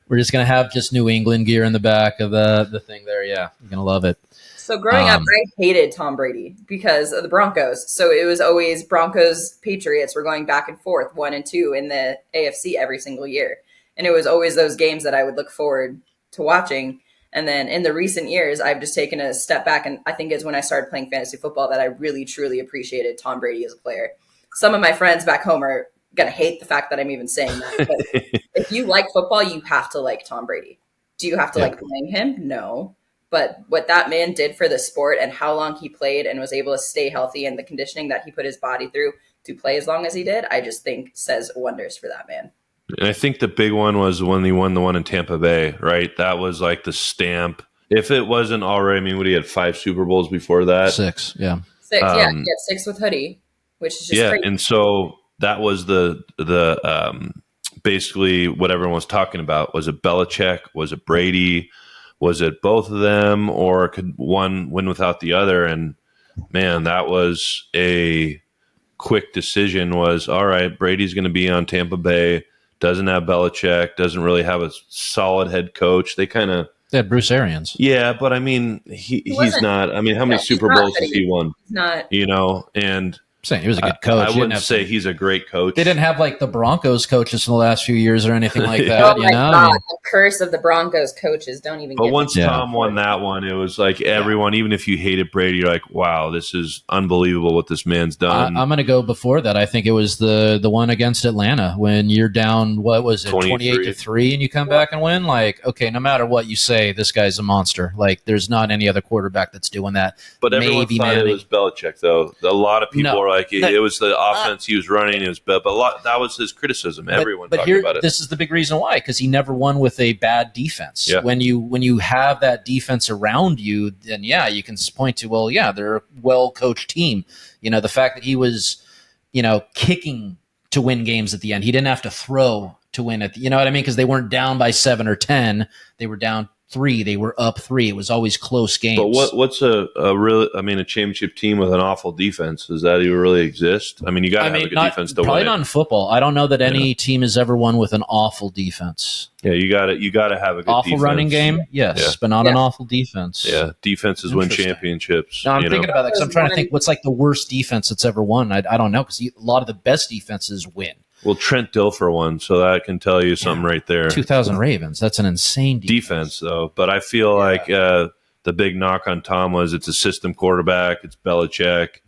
We're just going to have just New England gear in the back of the thing there. Yeah, you're going to love it.
So growing up, I hated Tom Brady because of the Broncos. So it was always Broncos, Patriots. We're going back and forth 1 and 2 in the AFC every single year. And it was always those games that I would look forward to watching. And then in the recent years, I've just taken a step back. And I think it's when I started playing fantasy football that I really, truly appreciated Tom Brady as a player. Some of my friends back home are gonna hate the fact that I'm even saying that. But if you like football, you have to like Tom Brady. Do you have to like blame him? No. But what that man did for the sport and how long he played and was able to stay healthy and the conditioning that he put his body through to play as long as he did, I just think says wonders for that man.
And I think the big one was when he won the one in Tampa Bay, right? That was like the stamp. If it wasn't already, I mean, what, he had 5 Super Bowls before that?
6, yeah.
6, yeah. He had 6 with Hoodie, which is just crazy.
And so that was the basically what everyone was talking about. Was it Belichick? Was it Brady? Was it both of them? Or could one win without the other? And man, that was a quick decision. Was, all right, Brady's going to be on Tampa Bay. Doesn't have Belichick. Doesn't really have a solid head coach. They had
Bruce Arians.
Yeah, but I mean, he's not. I mean, how many Super Bowls has he won?
He's not.
And
I'm saying he was a good coach.
I wouldn't say he's a great coach.
They didn't have like the Broncos coaches in the last few years or anything like that.
Oh my God, the curse of the Broncos coaches. Don't even.
But once Tom won that one, it was like everyone, even if you hated Brady, you're like, wow, this is unbelievable what this man's done.
I'm going to go before that. I think it was the one against Atlanta when you're down. What was it, 28-3, and you come back and win? Like, okay, no matter what you say, this guy's a monster. Like, there's not any other quarterback that's doing that.
But everyone thought it was Belichick, though. A lot of people were like, it was the offense he was running. It was, but that was his criticism. Everyone talked about it.
This is the big reason why, because he never won with a bad defense. Yeah. When you have that defense around you, then you can point to, well, they're a well coached team. The fact that he was, kicking to win games at the end. He didn't have to throw to win it. You know what I mean? Because they weren't down by 7 or 10. They were down 3. They were up 3. It was always close games.
But what's a championship team with an awful defense? Does that even really exist? I mean, you got to have a good defense to win.
Probably not in football. I don't know that any team has ever won with an awful defense.
Yeah, you got to have a good
awful
defense.
Running game, yes, but not an awful defense.
Yeah, defenses win championships.
No, I'm thinking about that because I'm trying to think what's like the worst defense that's ever won. I don't know, because a lot of the best defenses win.
Well, Trent Dilfer won, so that can tell you something right there.
2000 Ravens. That's an insane
defense though. But I feel like the big knock on Tom was it's a system quarterback. It's Belichick.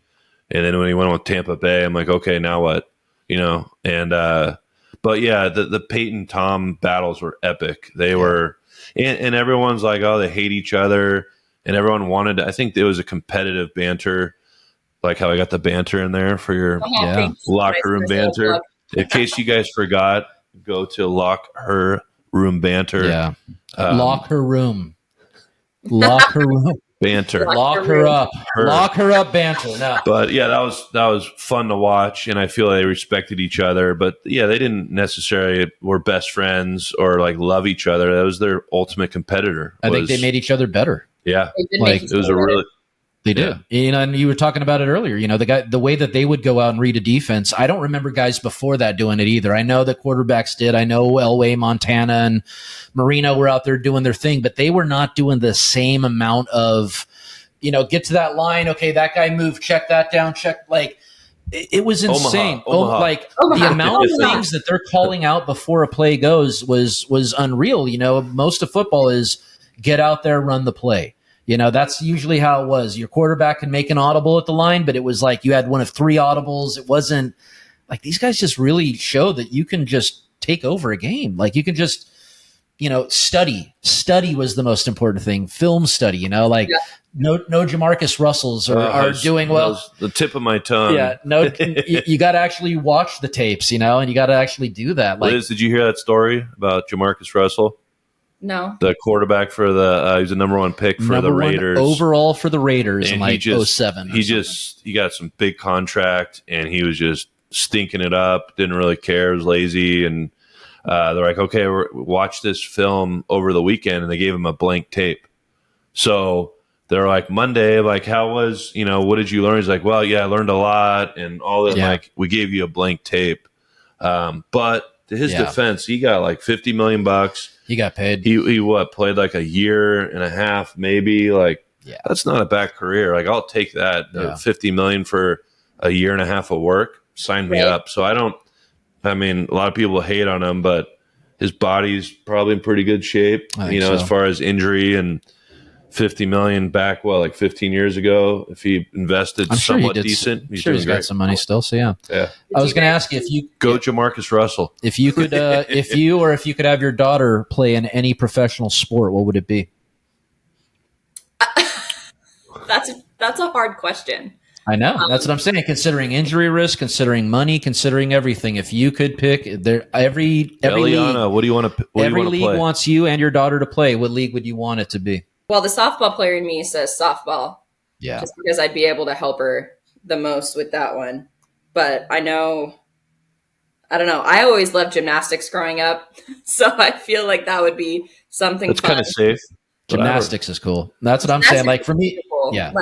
And then when he went with Tampa Bay, I'm like, okay, now what? And but yeah, the Peyton-Tom battles were epic. They were – and everyone's like, oh, they hate each other. And everyone wanted – I think it was a competitive banter, like how I got the banter in there for your locker room banter. In case you guys forgot, go to Lock Her Room Banter.
Yeah. Lock her room. Lock her room.
Banter.
Lock her up. Lock her up banter. No.
But yeah, that was fun to watch, and I feel they respected each other. But yeah, they didn't necessarily were best friends or like love each other. That was their ultimate competitor.
I think they made each other better.
Yeah. It was a really
They did. And you were talking about it earlier. The way that they would go out and read a defense. I don't remember guys before that doing it either. I know that quarterbacks did. I know Elway, Montana, and Marino were out there doing their thing, but they were not doing the same amount of, get to that line. Okay, that guy moved. Check that down. Check. Like, it was insane.
Omaha.
The amount of things that they're calling out before a play goes was unreal. Most of football is get out there, run the play. That's usually how it was. Your quarterback can make an audible at the line, but it was like you had one of 3 audibles. It wasn't like these guys just really show that you can just take over a game. Like you can just, study. Study was the most important thing. Film study, no Jamarcus Russells are doing well.
The tip of my tongue.
Yeah, you got to actually watch the tapes, and you got to actually do that. Like,
Liz, did you hear that story about Jamarcus Russell?
No.
The quarterback for the he's a number 1 pick for the Raiders.
Overall for the Raiders in like 07.
He got some big contract and he was just stinking it up, didn't really care, was lazy, and they're like, okay, watch this film over the weekend, and they gave him a blank tape. So they're like, Monday, like, how was, what did you learn? He's like, well, yeah, I learned a lot and all that. Like, we gave you a blank tape. But to his defense, he got like $50 million.
He got paid.
He played like a year and a half, maybe. Like, that's not a bad career. Like, I'll take that. $50 million for a year and a half of work. Sign me up. So a lot of people hate on him, but his body's probably in pretty good shape, as far as injury and $50 million back, like 15 years ago. If he invested somewhat decent,
he's got some money still. So yeah. I was going to ask you if you
go Jamarcus Russell.
If you could, if you could have your daughter play in any professional sport, what would it be?
That's a hard question.
I know. That's what I'm saying. Considering injury risk, considering money, considering everything, if you could pick, every
Eliana,
league,
what do you want to?
Every league wants you and your daughter to play. What league would you want it to be?
Well, the softball player in me says softball.
Yeah.
Just because I'd be able to help her the most with that one. But I don't know. I always loved gymnastics growing up, so I feel like that would be something.
It's kind of safe.
Gymnastics is cool. That's what I'm saying. Like for me, yeah.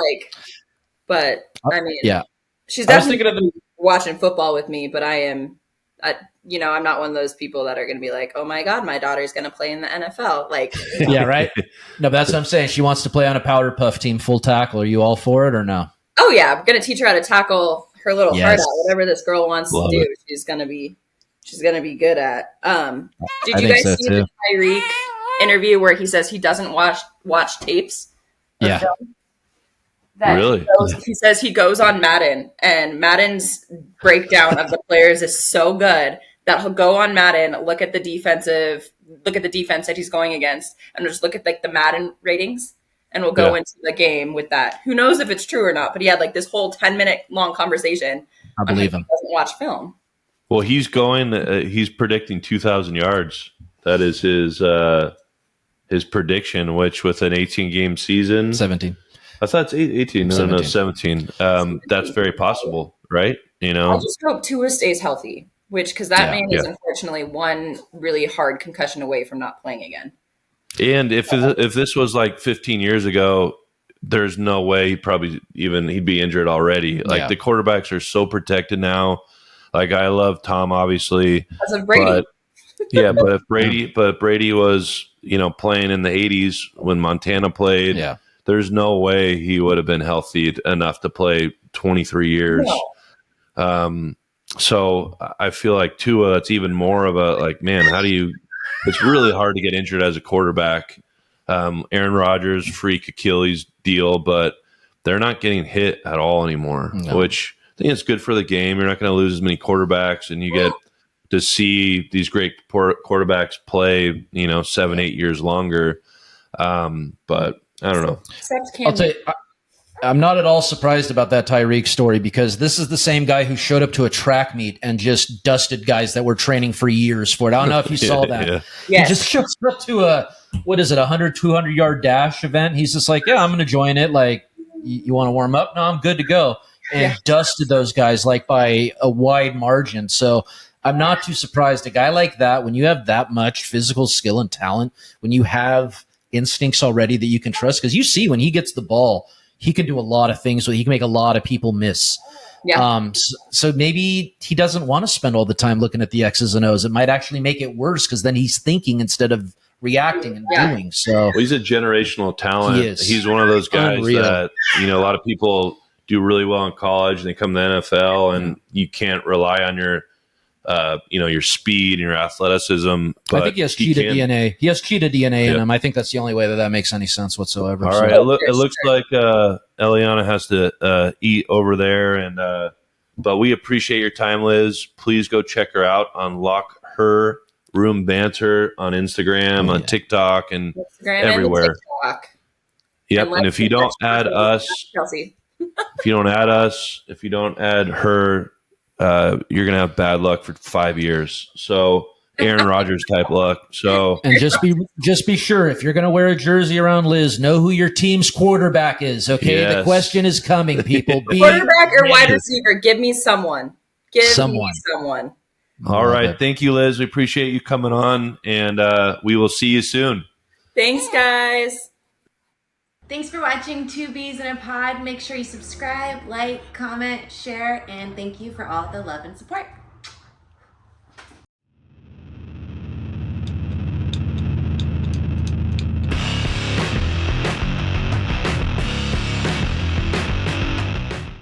But I mean,
yeah.
She's definitely watching football with me, but I'm not one of those people that are going to be like, oh my God, my daughter's going to play in the NFL. Like,
yeah, right. No, but that's what I'm saying. She wants to play on a powder puff team, full tackle. Are you all for it or no?
Oh yeah. I'm going to teach her how to tackle her little heart out. Whatever this girl wants to do, she's going to be good at. Did you guys see the Tyreek interview where he says he doesn't watch tapes?
Yeah.
Film?
Really?
He says he goes on Madden, and Madden's breakdown of the players is so good that he'll go on Madden, look at the defense that he's going against, and just look at like the Madden ratings, and we'll go into the game with that. Who knows if it's true or not? But he had like this whole 10-minute long conversation.
I believe him.
He doesn't watch film.
Well, he's predicting 2,000 yards. That is his prediction, which with an 18-game season,
17.
I thought it's 18. No, 17. That's very possible, right?
I just hope Tua stays healthy, because that man is unfortunately one really hard concussion away from not playing again.
And if this was like 15 years ago, there's no way he'd be injured already. Like the quarterbacks are so protected now. Like I love Tom, obviously.
Because of Brady.
But if Brady was, playing in the 80s when Montana played.
Yeah.
There's no way he would have been healthy enough to play 23 years. No. So I feel like Tua, it's even more of a it's really hard to get injured as a quarterback. Aaron Rodgers, freak Achilles deal, but they're not getting hit at all anymore, which I think it's good for the game. You're not going to lose as many quarterbacks, and you get to see these great quarterbacks play, 7-8 years longer. But I don't know.
I'll tell you, I'm not at all surprised about that Tyreek story, because this is the same guy who showed up to a track meet and just dusted guys that were training for years for it. I don't know if you saw that. He just shows up to a 100, 200-yard dash event. He's just like, yeah, I'm going to join it. Like, you want to warm up? No, I'm good to go. And dusted those guys like by a wide margin. So I'm not too surprised. A guy like that, when you have that much physical skill and talent, when you have instincts already that you can trust, because you see when he gets the ball, he can do a lot of things. He can make a lot of people miss. So maybe he doesn't want to spend all the time looking at the X's and O's. It might actually make it worse, because then he's thinking instead of reacting and doing. So
he's a generational talent.
He is.
He's one of those guys that a lot of people do really well in college and they come to the NFL, and you can't rely on your your speed and your athleticism. But
I think he has cheetah DNA. He has cheetah DNA in him. I think that's the only way that makes any sense whatsoever.
All right. It looks like Eliana has to eat over there, but we appreciate your time, Liz. Please go check her out on Lock Her Room Banter on Instagram, on TikTok, and everywhere.
And TikTok.
Yep. And if you don't add us,
Chelsea.
if you don't add her, you're gonna have bad luck for 5 years. So Aaron Rodgers type luck. So
and just be sure, if you're gonna wear a jersey around Liz, know who your team's quarterback is. Okay,
yes.
The question is coming, people.
Quarterback or wide receiver? Give me someone. Give me someone.
All right, thank you, Liz. We appreciate you coming on, and we will see you soon.
Thanks, guys.
Thanks for watching Two Bees in a Pod. Make sure you subscribe, like, comment, share, and thank you for all the love and support.